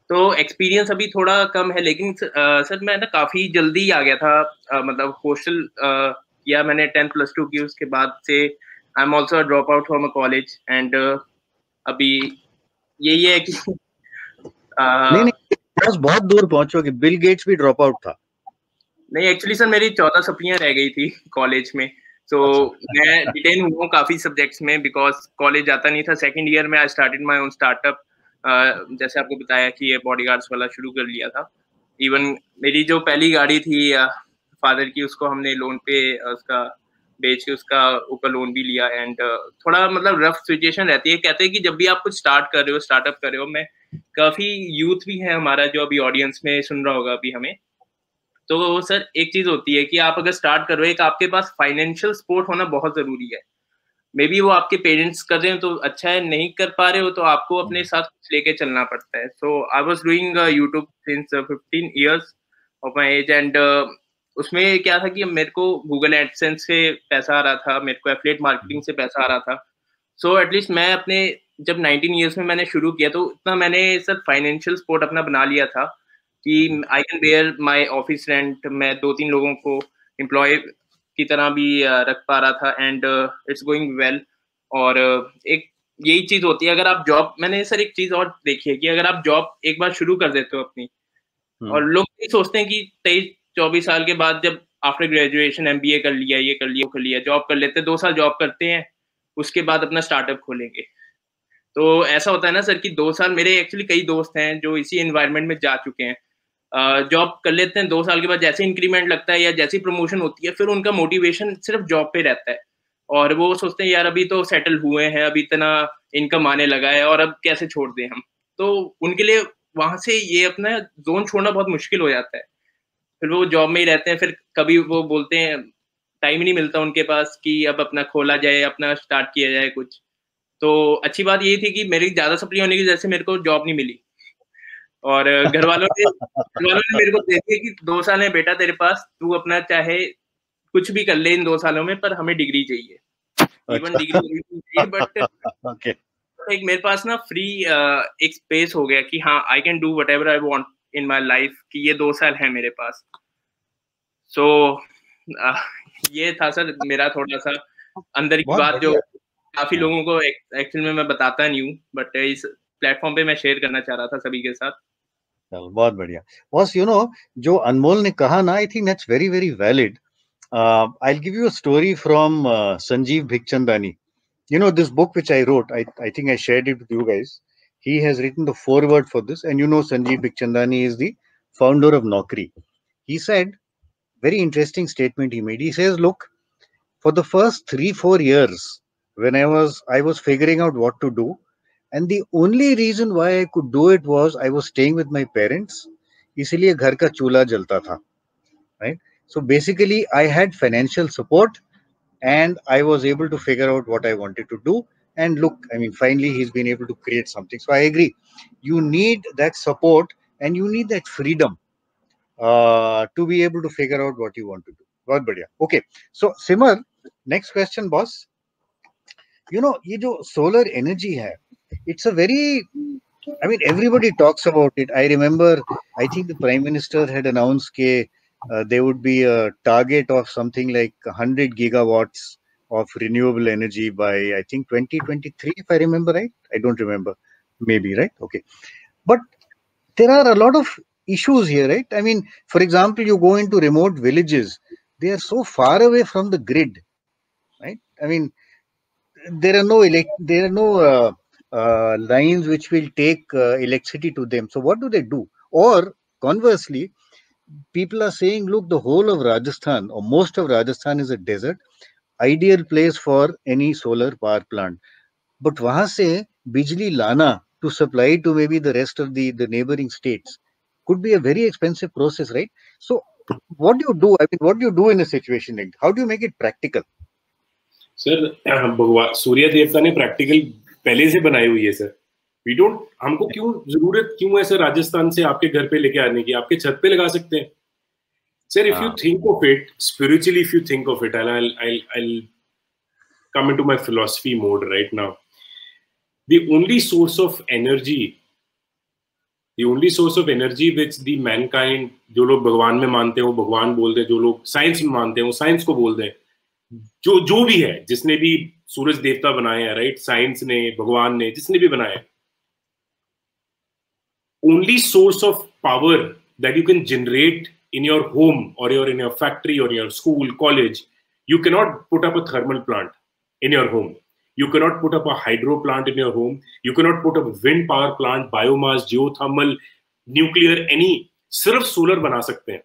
तो एक्सपीरियंस अभी थोड़ा कम है, लेकिन सर मैं ना काफ़ी जल्दी आ गया था, मतलब हॉस्टल किया मैंने 10+2 की, उसके बाद से I am also drop out from a college, and अभी यही है कि नहीं, बस बहुत दूर पहुंचोगे. बिल गेट्स भी ड्रॉप आउट था. नहीं, एक्चुअली सर मेरी 14 सप्लियां रह गई थी कॉलेज में, तो मैं डिटेन हुआ हूँ काफी सब्जेक्ट्स में, बिकॉज कॉलेज जाता नहीं था. सेकंड ईयर में I started my own startup, जैसे आपको बताया कि ये बॉडीगार्ड्स वाला शुरू कर लिया था. इवन मेरी जो पहली गाड़ी थी फादर की, उसको हमने लोन पे उसका बेच के उसका ऊपर लोन भी लिया, एंड थोड़ा मतलब रफ सिचुएशन रहती है. कहते हैं कि जब भी आप कुछ स्टार्ट कर रहे हो, स्टार्टअप कर रहे हो, मैं काफी यूथ भी है हमारा जो अभी ऑडियंस में सुन रहा होगा अभी हमें, तो सर एक चीज होती है कि आप अगर स्टार्ट कर रहे हो, एक आपके पास फाइनेंशियल सपोर्ट होना बहुत जरूरी है. मे बी वो आपके पेरेंट्स कर रहे हैं तो अच्छा है, नहीं कर पा रहे हो तो आपको अपने साथ कुछ लेके चलना पड़ता है. So I was doing YouTube since 15 years of my age, and उसमें क्या था कि मेरे को गूगल एडसेंस से पैसा आ रहा था, मेरे को एफिलिएट मार्केटिंग से पैसा आ रहा था. सो एटलीस्ट मैं अपने जब 19 इयर्स में मैंने शुरू किया तो इतना मैंने सर फाइनेंशियल सपोर्ट अपना बना लिया था कि I can bear my office rent. मैं 2-3 लोगों को एम्प्लॉय की तरह भी रख पा रहा था, एंड इट्स गोइंग वेल. और एक यही चीज होती है, अगर आप जॉब, मैंने सर एक चीज और देखी है कि अगर आप जॉब एक बार शुरू कर देते हो अपनी, और लोग ये सोचते हैं कि 23-24 साल के बाद जब आफ्टर ग्रेजुएशन MBA कर लिया, ये कर लिया, वो कर लिया, जॉब कर लेते हैं, 2 साल जॉब करते हैं, उसके बाद अपना स्टार्टअप खोलेंगे. तो ऐसा होता है ना सर कि 2 साल, मेरे एक्चुअली कई दोस्त हैं जो इसी एनवायरनमेंट में जा चुके हैं, जॉब कर लेते हैं, 2 साल के बाद जैसे इंक्रीमेंट लगता है या जैसी प्रमोशन होती है, फिर उनका मोटिवेशन सिर्फ जॉब पे रहता है, और वो सोचते हैं यार अभी तो सेटल हुए हैं, अभी इतना इनकम आने लगा है, और अब कैसे छोड़ दें हम. तो उनके लिए वहां से ये अपना जोन छोड़ना बहुत मुश्किल हो जाता है. फिर वो जॉब में ही रहते हैं, फिर कभी वो बोलते हैं टाइम ही नहीं मिलता उनके पास कि अब अपना खोला जाए, अपना स्टार्ट किया जाए कुछ। तो अच्छी बात ये थी कि मेरी ज़्यादा सप्ली होने की वजह से मेरे को जॉब नहीं मिली, और घर वालों ने मेरे को दे दिया कि 2 साल है बेटा तेरे पास, तू अपना चाहे कुछ भी कर ले इन 2 सालों में, पर हमें डिग्री चाहिए। इवन डिग्री चाहिए, बट Okay. एक मेरे पास ना फ्री एक स्पेस हो गया कि हाँ, I can do whatever I want in my life, कि ये 2 साल है मेरे पास। सो ये था सर मेरा थोड़ा सा अंदर की बहुत बात, जो बढ़िया। काफी लोगों को एक्चुअल में मैं बताता नहीं हूँ, बट इस प्लेटफॉर्म पे मैं शेयर करना चाह रहा था सभी के साथ। चलो, बहुत बढ़िया बॉस। जो अनमोल ने कहा ना, I think that's very very valid. I will give you a story from Sanjeev Bikhchandani. This book which I wrote, I think I shared it with you guys. He has written the foreword for this, and Sanjeev Bikhchandani is the founder of Naukri. He said, very interesting statement he made. He says, look, for the first 3-4 years, when I was figuring out what to do, and the only reason why I could do it was I was staying with my parents. इसलिए घर का चूल्हा जलता था, right? So basically, I had financial support, and I was able to figure out what I wanted to do. And look, I mean, finally he's been able to create something. So I agree, you need that support and you need that freedom to be able to figure out what you want to do. बहुत बढ़िया. Okay, so Simar, next question, boss. ये जो solar energy है, it's a very, I mean, everybody talks about it. I remember, I think the Prime Minister had announced that there would be a target of something like 100 gigawatts of renewable energy by, I think, 2023, if I remember right. I don't remember. Maybe, right? Okay. But there are a lot of issues here, right? I mean, for example, you go into remote villages, they are so far away from the grid, right? I mean, there are no lines which will take electricity to them. So what do they do? Or conversely, people are saying, look, the whole of Rajasthan or most of Rajasthan is a desert, ideal place for any solar power plant. But वहां से बिजली लाना to supply to maybe the rest of the neighboring states could be a very expensive process, right? So what do you do? I mean, what do you do in a situation like that? How do you make it practical? Sir भगवान सूर्य देवता ने practical पहले से बनाई हुई है sir. We don't, हमको क्यों जरूरत क्यों है सर राजस्थान से आपके घर पे लेके आने की? आपके छत पे लगा सकते हैं sir. If you think of it spiritually, if you think of it, I'll come into my philosophy mode right now. The only source of energy which the mankind, जो लोग भगवान में मानते हैं वो भगवान बोलते हैं, जो लोग साइंस में मानते हैं वो साइंस को बोलते हैं, जो भी है, जिसने भी सूरज देवता बनाए हैं, राइट, साइंस ने, भगवान ने, जिसने भी बनाया, only source of power that you can generate in your home or in your factory or in your school, college, you cannot put up a thermal plant in your home. You cannot put up a hydro plant in your home. You cannot put up a wind power plant, biomass, geothermal, nuclear, any. सिर्फ solar बना सकते हैं.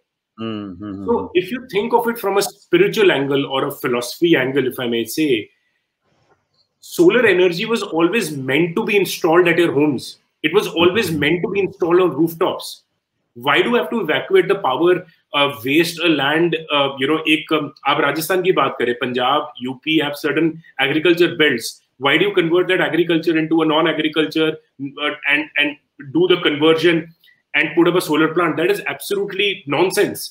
So if you think of it from a spiritual angle or a philosophy angle, if I may say, solar energy was always meant to be installed at your homes. It was always meant to be installed on rooftops. Why do you have to evacuate the power, waste a land? एक आप राजस्थान की बात करें, Punjab, UP have certain agriculture belts. Why do you convert that agriculture into a non-agriculture and do the conversion and put up a solar plant? That is absolutely nonsense.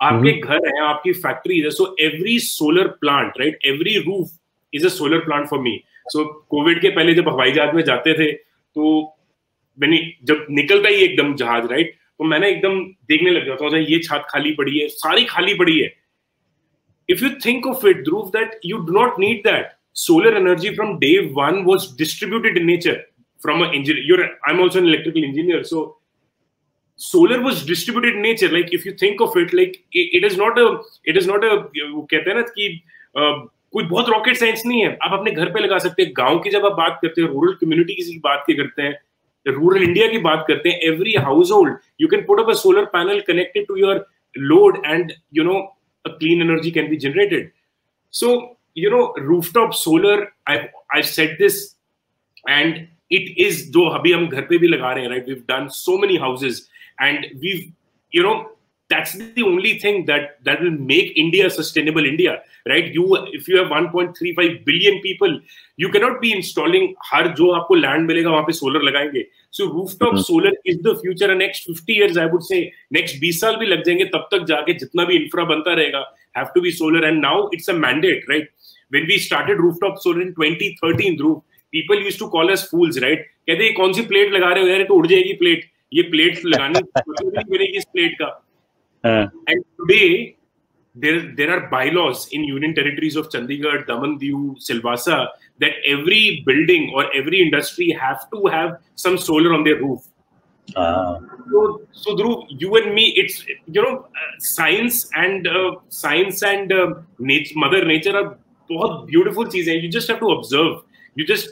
आपके घर है, आपकी factory है, so every solar plant, right? Every roof is a solar plant for me. So Covid के पहले जब हवाई जहाज में जाते थे, तो जब निकलता ही एकदम जहाज, राइट, तो मैंने एकदम देखने लग जाता था, ये छत खाली पड़ी है, सारी खाली पड़ी है. If you think of it, Dhruv, that you do not need that. Solar energy from day one was distributed in nature from an engineer. I'm also an electrical engineer, so solar was distributed in nature. Like if you think of it, like it is not a कहते हैं ना कि कोई बहुत rocket science नहीं है. आप अपने घर पे लगा सकते हैं. गांव की जब आप बात करते हैं, रूरल कम्युनिटी की बात करते हैं, रूरल इंडिया की बात करते हैं, every household you can put up a solar panel connected to your load and a clean energy can be generated. So rooftop solar, I've said this, and it is जो अभी हम घर पे भी लगा रहे हैं, right? We've done so many houses and we've that that's the only thing that will make India a sustainable India, right? If you have 1.35 billion people, you cannot be installing har jo aapko land milega wahan pe solar lagayenge. So rooftop solar is the future. And next 50 years, I would say, next 20 saal bhi lag jayenge, tab tak jaake jitna bhi infra banta rahega have to be solar. And now it's a mandate, right? When we started rooftop solar in 2013, Dhruv, people used to call us fools, right? कहते हैं कौन सी plate लगा रहे हो यार, तो उड़ जाएगी प्लेट. ये प्लेट लगाने मतलब नहीं बनेगी इस प्लेट का. And today there are bylaws in union territories of Chandigarh, Daman, Diu, Silvassa that every building or every industry have to have some solar on their roof. So Dhruv, you and me, it's science and Mother Nature are बहुत beautiful things. You just have to observe.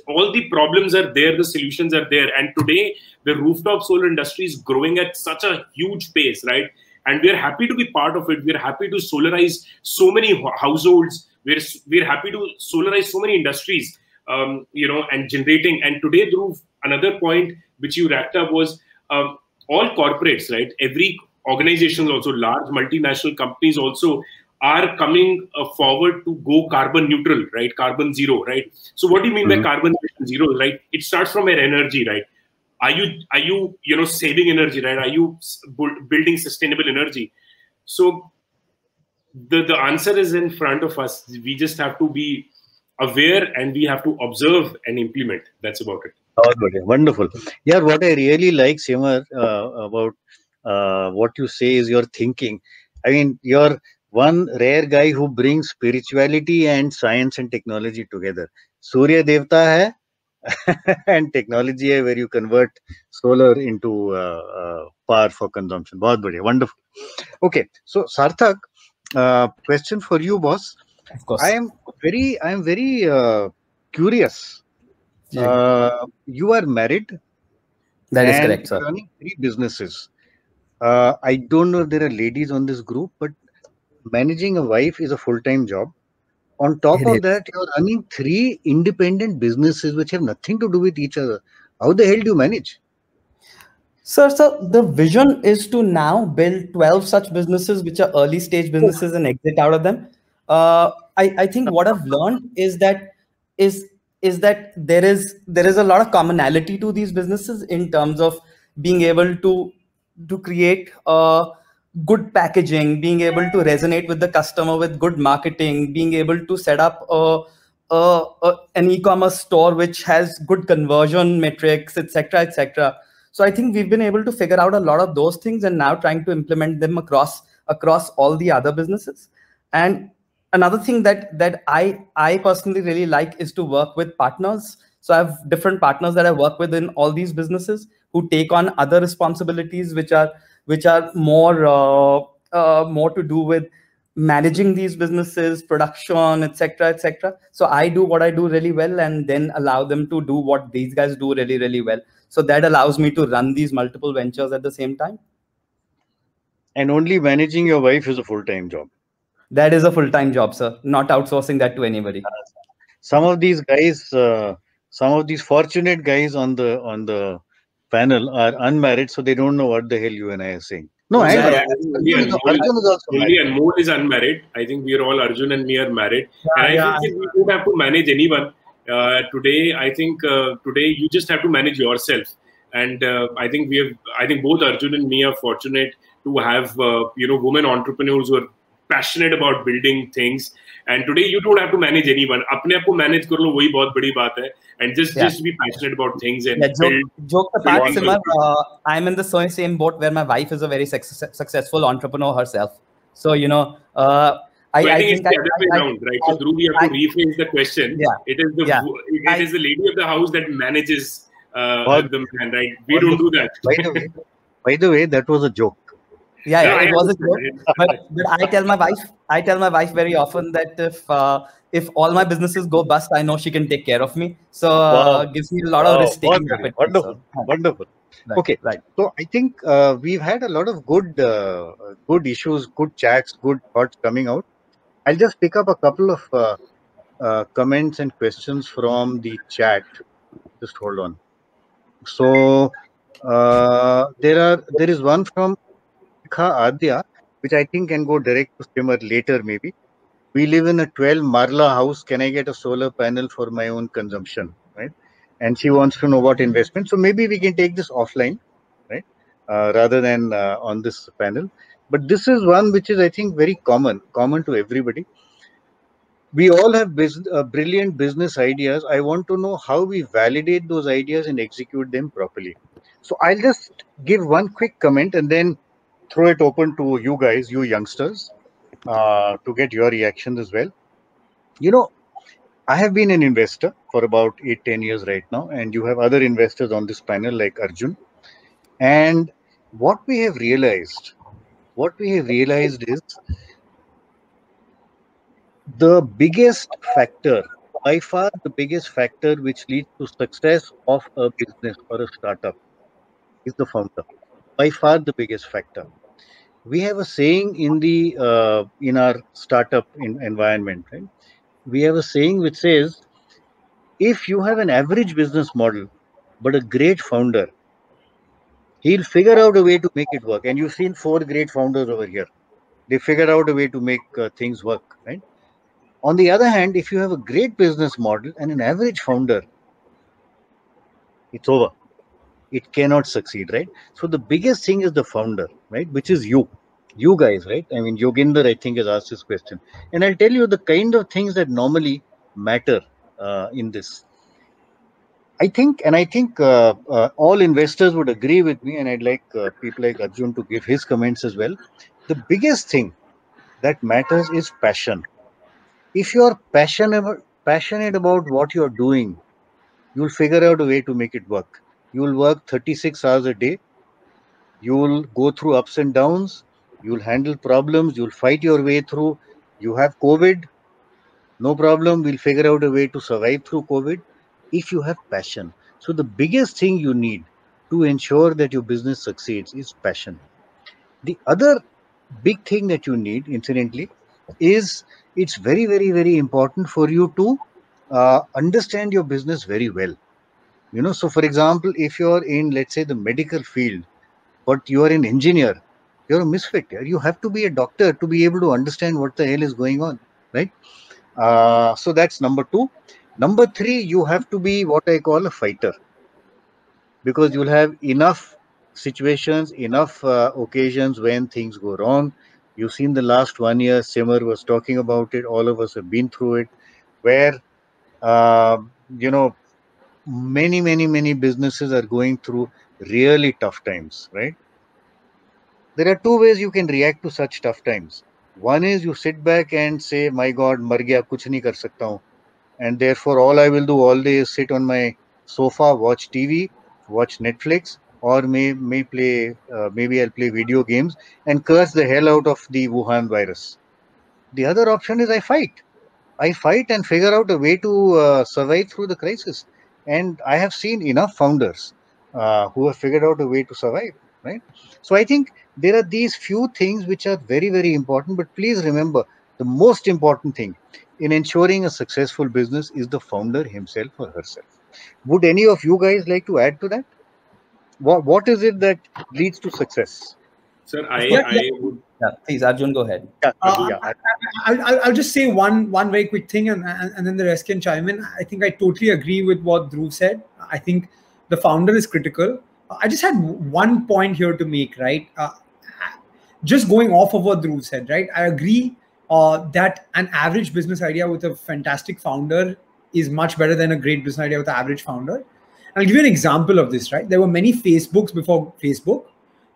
All the problems are there, the solutions are there. And today, the rooftop solar industry is growing at such a huge pace, right? And we're happy to be part of it. We're happy to solarize so many households. We're happy to solarize so many industries, and generating. And today, Dhruv, another point which you racked up was all corporates, right? Every organization, also large multinational companies also are coming forward to go carbon neutral, right? Carbon zero, right? So what do you mean by carbon zero, right? It starts from your energy, right? Are you saving energy, right? Are you building sustainable energy? So the answer is in front of us. We just have to be aware and we have to observe and implement. That's about it. Oh, wonderful. Yeah, what I really like, Simar, about what you say is your thinking. I mean, you're one rare guy who brings spirituality and science and technology together. Surya Devta hai and technology hai, where you convert solar into power for consumption. Bahut badhiya, wonderful. Okay, so Sarthak, question for you, boss. Of course. I am very curious. You are married. That is correct, sir. Running 3 businesses. I don't know if there are ladies on this group, but managing a wife is a full-time job. On top of that, you're running 3 independent businesses which have nothing to do with each other. How the hell do you manage? Sir, the vision is to now build 12 such businesses which are early stage businesses and exit out of them. I think what I've learned is that there is a lot of commonality to these businesses in terms of being able to create good packaging, being able to resonate with the customer with good marketing, being able to set up an e-commerce store which has good conversion metrics, etc., etc. So I think we've been able to figure out a lot of those things and now trying to implement them across all the other businesses. And another thing that I personally really like is to work with partners. So I have different partners that I work with in all these businesses who take on other responsibilities which are more to do with managing these businesses, production, etc., etc. So I do what I do really well and then allow them to do what these guys do really, really well. So that allows me to run these multiple ventures at the same time. And only managing your wife is a full-time job. That is a full-time job, sir. Not outsourcing that to anybody. Some of these guys, some of these fortunate guys on the panel are unmarried, so they don't know what the hell you and I are saying. No, Arjun is also married. Anmol is unmarried. I think we are all, Arjun and me are married. And I think we don't have to manage anyone. Today, I think today you just have to manage yourself. And I think both Arjun and me are fortunate to have women entrepreneurs who are passionate about building things. And today you don't have to manage anyone. अपने आप को manage कर लो, वही बहुत बड़ी बात है. And just be passionate about things and joke apart, Simar, I'm in the same boat where my wife is a very successful entrepreneur herself. So I think it's the other way around, right? So Dhruv, we have to rephrase the question. Yeah. It is the lady of the house that manages the man, right? We don't do that. By the way, that was a joke. Yeah, it was a joke. But I tell my wife very often that if all my businesses go bust, I know she can take care of me. So gives me a lot of risk taking. Wonderful. Right, okay, right. So I think we've had a lot of good issues, good chats, good thoughts coming out. I'll just pick up a couple of comments and questions from the chat. Just hold on. So there is one from Adya. which I think can go direct to Simar later maybe. We live in a 12 Marla house. Can I get a solar panel for my own consumption, right? And she wants to know what investment. So maybe we can take this offline, right? Rather than on this panel. But this is one which is, I think, very common to everybody. We all have brilliant business ideas. I want to know how we validate those ideas and execute them properly. So I'll just give one quick comment and then throw it open to you guys, you youngsters, to get your reactions as well. You know, I have been an investor for about 8-10 years right now, and you have other investors on this panel like Arjun. And what we have realized is the biggest factor, by far the biggest factor which leads to success of a business or a startup is the founder. By far the biggest factor. We have a saying in our startup environment, right? We have a saying which says, if you have an average business model but a great founder, he'll figure out a way to make it work. And you've seen 4 great founders over here. They figured out a way to make things work, right? On the other hand, if you have a great business model and an average founder, it's over. It cannot succeed, right? So the biggest thing is the founder, right? Which is you guys, right? I mean, Yoginder, I think, has asked this question. And I'll tell you the kind of things that normally matter in this. I think all investors would agree with me, and I'd like people like Arjun to give his comments as well. The biggest thing that matters is passion. If you're passionate about what you're doing, you'll figure out a way to make it work. You'll work 36 hours a day. You'll go through ups and downs. You'll handle problems. You'll fight your way through. You have COVID. No problem. We'll figure out a way to survive through COVID if you have passion. So the biggest thing you need to ensure that your business succeeds is passion. The other big thing that you need, incidentally, is it's very, very, very important for you to understand your business very well. You know, so for example, if you're in, let's say, the medical field, but you are an engineer, you're a misfit. You have to be a doctor to be able to understand what the hell is going on, right? So that's number 2. Number 3, you have to be what I call a fighter, because you'll have enough situations, enough occasions when things go wrong. You've seen the last 1 year, Simar was talking about it. All of us have been through it, where, you know, many businesses are going through really tough times, right? There are 2 ways you can react to such tough times. One is you sit back and say, my God, mar gaya, kuch nahi kar sakta hu. And therefore, all I will do all day is sit on my sofa, watch TV, watch Netflix, or maybe I'll play video games and curse the hell out of the Wuhan virus. The other option is I fight and figure out a way to survive through the crisis. And I have seen enough founders who have figured out a way to survive, right? So I think there are these few things which are very, very important. But please remember, the most important thing in ensuring a successful business is the founder himself or herself. Would any of you guys like to add to that? What is it that leads to success? Sir, I would. Yeah, please, Arjun, go ahead. I'll just say one very quick thing, and then the rest can chime in. I think I totally agree with what Dhruv said. I think the founder is critical. I just had one point here to make, right? Just going off of what Dhruv said, right? I agree that an average business idea with a fantastic founder is much better than a great business idea with an average founder. I'll give you an example of this, right? There were many Facebooks before Facebook,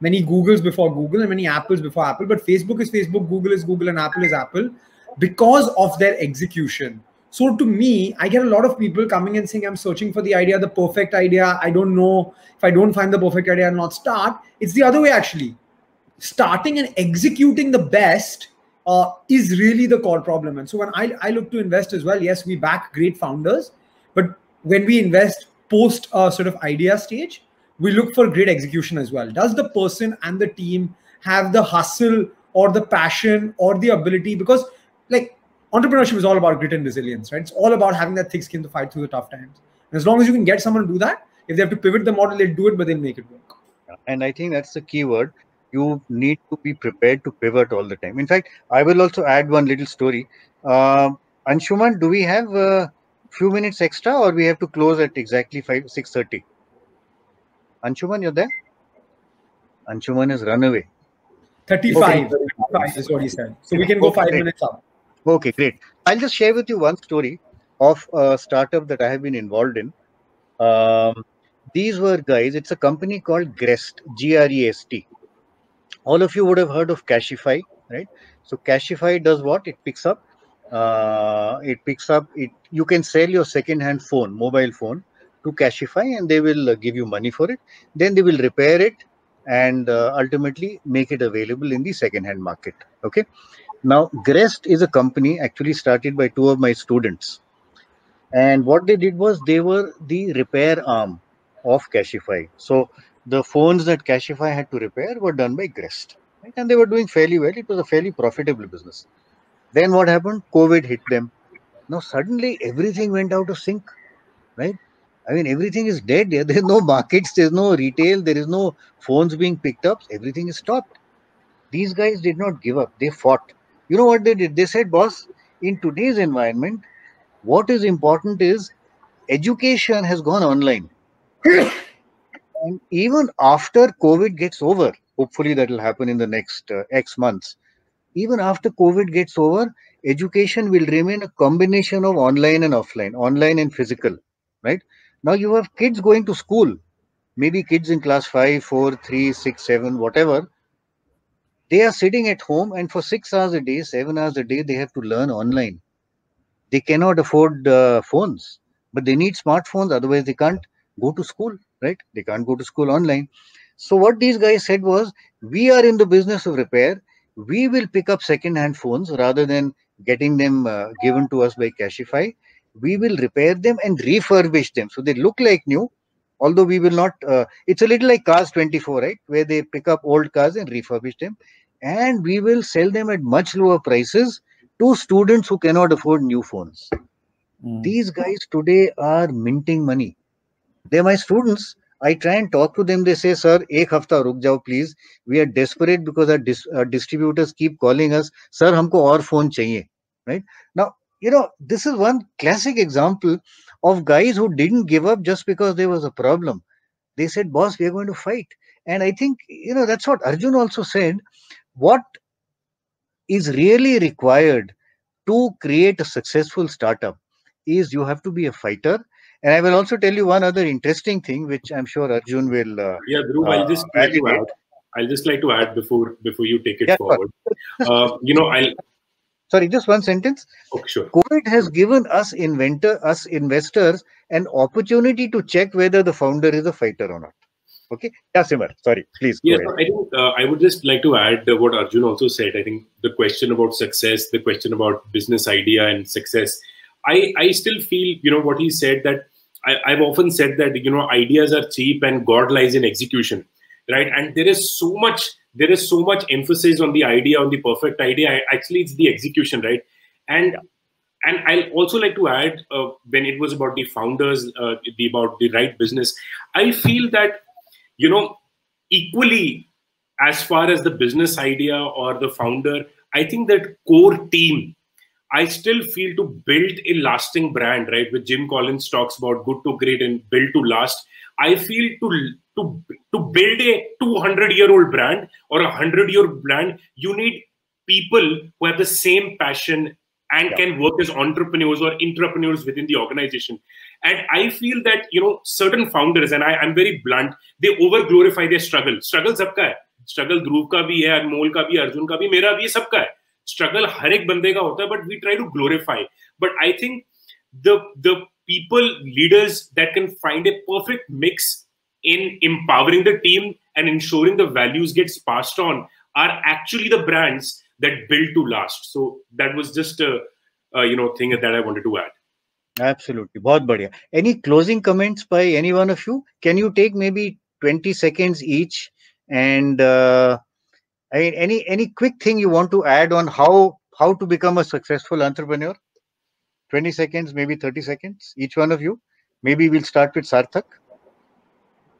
many Googles before Google, and many Apples before Apple. But Facebook is Facebook, Google is Google, and Apple is Apple because of their execution. So to me, I get a lot of people coming and saying, I'm searching for the idea, the perfect idea. I don't know. If I don't find the perfect idea, I'll not start. It's the other way, actually. Starting and executing the best is really the core problem. And so when I look to invest as well, yes, we back great founders. But when we invest post sort of idea stage, we look for great execution as well. Does the person and the team have the hustle or the passion or the ability? Because like entrepreneurship is all about grit and resilience, right? It's all about having that thick skin to fight through the tough times. And as long as you can get someone to do that, if they have to pivot the model, they'll do it, but they'll make it work. And I think that's the key word. you need to be prepared to pivot all the time. In fact, I will also add one little story. Anshuman, do we have a few minutes extra, or we have to close at exactly 6:30? Anshuman, you're there? Anshuman has run away. 35 is what he said. So we can go 5 minutes up. Okay, great. I'll just share with you one story of a startup that I have been involved in. These were guys, it's a company called Grest, G-R-E-S-T. All of you would have heard of Cashify, right? So Cashify does what? It picks up, you can sell your second-hand phone, mobile phone, to Cashify, and they will give you money for it. Then they will repair it and ultimately make it available in the second-hand market. Okay. Now, Grest is a company actually started by two of my students. And what they did was they were the repair arm of Cashify. So the phones that Cashify had to repair were done by Grest. Right? And they were doing fairly well. It was a fairly profitable business. Then what happened? COVID hit them. Now suddenly everything went out of sync, right? I mean, everything is dead. There's no markets, there's no retail, there is no phones being picked up. Everything is stopped. These guys did not give up. They fought. You know what they did? They said, boss, in today's environment, what is important is education has gone online. And even after COVID gets over, hopefully that will happen in the next X months. Even after COVID gets over, education will remain a combination of online and offline, online and physical, right? Now you have kids going to school, maybe kids in class 5, 4, 3, 6, 7, whatever. They are sitting at home, and for 6 hours a day, 7 hours a day, they have to learn online. They cannot afford phones, but they need smartphones. Otherwise, they can't go to school, right? They can't go to school online. So what these guys said was, we are in the business of repair. We will pick up second-hand phones rather than getting them given to us by Cashify. We will repair them and refurbish them so they look like new. Although we will not, it's a little like Cars 24, right? Where they pick up old cars and refurbish them. And we will sell them at much lower prices to students who cannot afford new phones. These guys today are minting money. They're my students. I try and talk to them. They say, sir, ek hafta ruk jao, please. We are desperate because our distributors keep calling us, sir, humko aur phone chahiye. Right? Now, you know, this is one classic example of guys who didn't give up just because there was a problem. They said, boss, we are going to fight. And I think, you know, that's what Arjun also said. What is really required to create a successful startup is you have to be a fighter. And I will also tell you one other interesting thing, which I'm sure Arjun will. Yeah, Dhruv, I'll just like to add before you take it forward. Sorry, just one sentence. Okay, sure. COVID has given us investors an opportunity to check whether the founder is a fighter or not. Okay, yeah, Simar, sorry, please. Yeah, I think I would just like to add what Arjun also said. I think the question about success, the question about business idea and success, I still feel, you know, what he said, that I've often said that, you know, ideas are cheap and God lies in execution, right? And there is so much emphasis on the idea, on the perfect idea. Actually, it's the execution, right? And I'll also like to add, when it was about the founders, about the right business, I feel that, you know, equally as far as the business idea or the founder, I think that core team, I still feel to build a lasting brand, right? Which Jim Collins talks about, good to great and build to last. I feel to build a 200-year-old brand or a 100-year-old brand, you need people who have the same passion and can work as entrepreneurs or intrapreneurs within the organization. And I feel that, you know, certain founders, and I'm very blunt, they over-glorify their struggle. Struggle sabka hai. Struggle Dhruv ka bhi hai, Anmol ka bhi, Arjun ka bhi, mera bhi, sabka hai. Struggle har ek bande ka hota hai, but we try to glorify. But I think the people, leaders that can find a perfect mix in empowering the team and ensuring the values gets passed on are actually the brands that build to last. So that was just a thing that I wanted to add. Absolutely. Bahut badhiya. Any closing comments by any one of you? Can you take maybe 20 seconds each? And any quick thing you want to add on how to become a successful entrepreneur? 20 seconds, maybe 30 seconds, each one of you. Maybe we'll start with Sarthak.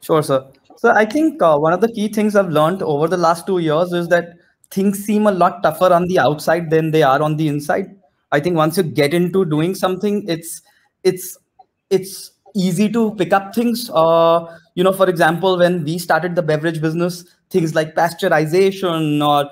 Sure, sir. So I think one of the key things I've learned over the last 2 years is that things seem a lot tougher on the outside than they are on the inside. I think once you get into doing something, it's easy to pick up things. For example, when we started the beverage business, things like pasteurization or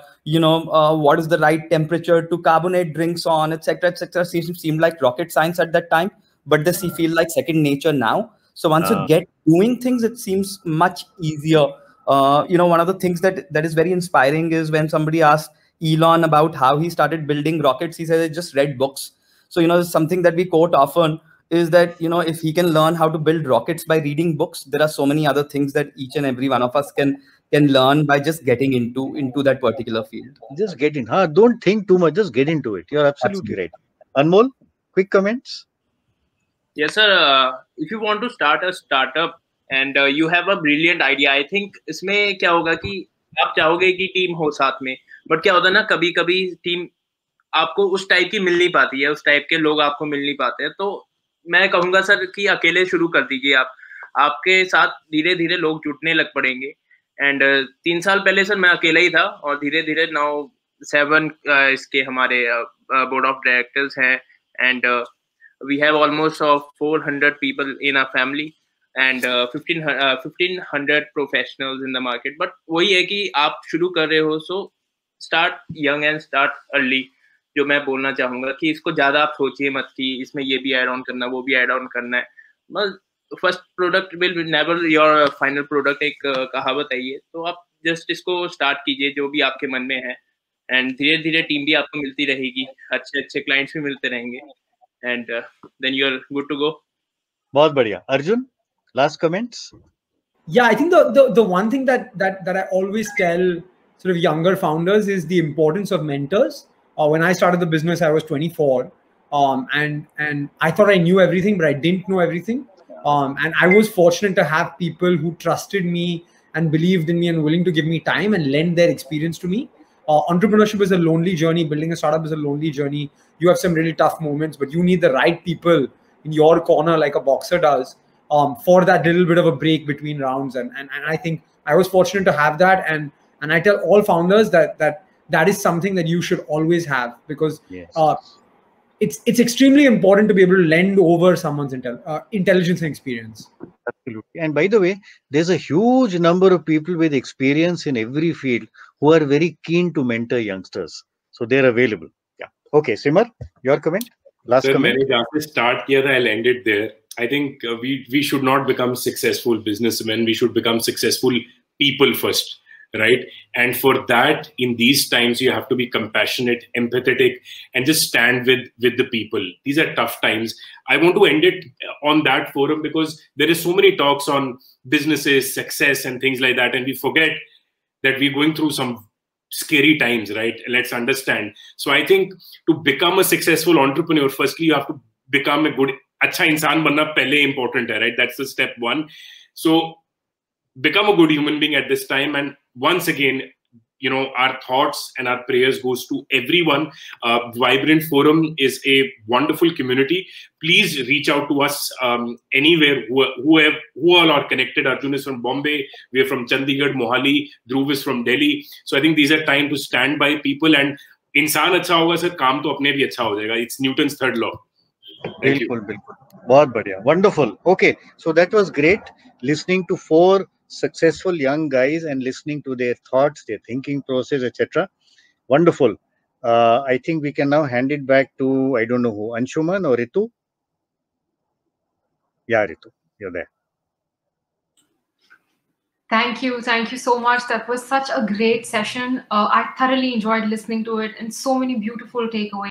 what is the right temperature to carbonate drinks on, etc., seemed like rocket science at that time, but they feel like second nature now. So once you get doing things, it seems much easier. One of the things that is very inspiring is when somebody asks Elon about how he started building rockets, he says he just read books. So, something that we quote often is that, if he can learn how to build rockets by reading books, there are so many other things that each and every one of us can learn by just getting into that particular field. Just get in. Don't think too much. Just get into it. You're absolutely right. Anmol, quick comments? Yes, sir. If you want to start a startup and you have a brilliant idea, I think इसमें क्या होगा कि आप चाहोगे कि team हो साथ में, बट क्या होता है ना, कभी कभी टीम आपको उस टाइप की मिल नहीं पाती है, उस टाइप के लोग आपको मिल नहीं पाते हैं. तो मैं कहूंगा सर कि अकेले शुरू कर दीजिए. आपके साथ धीरे धीरे लोग जुटने लग पड़ेंगे. एंड 3 साल पहले सर मैं अकेला ही था और धीरे धीरे नाउ 7 इसके हमारे बोर्ड ऑफ डायरेक्टर्स हैं. And we have almost 400 people in our family and 1500 professionals in the market. But वही है कि आप शुरू कर रहे हो, so start young and start early. जो मैं बोलना चाहूंगा कि इसको ज्यादा आप सोचिए मत कि इसमें ये भी ऐड ऑन करना, वो भी ऐड ऑन करना है. बस first product will never your final product, एक कहावत है ये. तो आप जस्ट इसको स्टार्ट कीजिए जो भी आपके मन में है, एंड धीरे धीरे टीम भी आपको मिलती रहेगी, अच्छे क्लाइंट्स भी मिलते रहेंगे, and then you're good to go. बहुत बढ़िया. Arjun, last comments? Yeah, I think the one thing that I always tell sort of younger founders is the importance of mentors. When I started the business, I was 24, and I thought I knew everything, but I didn't know everything. And I was fortunate to have people who trusted me and believed in me and willing to give me time and lend their experience to me. Entrepreneurship is a lonely journey. Building a startup is a lonely journey. You have some really tough moments, but you need the right people in your corner, like a boxer does, for that little bit of a break between rounds. And I think I was fortunate to have that. And I tell all founders that is something that you should always have, because it's extremely important to be able to lend over someone's intelligence and experience. Absolutely. And by the way, there's a huge number of people with experience in every field who are very keen to mentor youngsters. So they're available. Yeah. Okay, Simar, your comment? Last comment. मैंने जहाँ से start किया था, I'll end it there. I think we should not become successful businessmen. We should become successful people first, right? And for that, in these times, you have to be compassionate, empathetic, and just stand with the people. These are tough times. I want to end it on that forum because there is so many talks on businesses, success, and things like that, and we forget that we're going through some scary times, right? Let's understand. So I think to become a successful entrepreneur, firstly, you have to become a good, अच्छा इंसान बनना पहले important है, right? That's the step one. So become a good human being at this time. And once again, our thoughts and our prayers goes to everyone. Vibrant Forum is a wonderful community. Please reach out to us anywhere who all are connected. Arjun is from Bombay. We are from Chandigarh, Mohali. Dhruv is from Delhi. So I think these are time to stand by people. And इंसान अच्छा होगा sir, काम तो अपने भी अच्छा हो जाएगा. It's Newton's third law. बिल्कुल बिल्कुल, बहुत बढ़िया. Wonderful. Okay, so that was great listening to 4 successful young guys and listening to their thoughts, their thinking process, etc. Wonderful. I think we can now hand it back to, I don't know who, Anshuman or Ritu? Yeah, Ritu, you're there. Thank you so much. That was such a great session. I thoroughly enjoyed listening to it, and so many beautiful takeaways.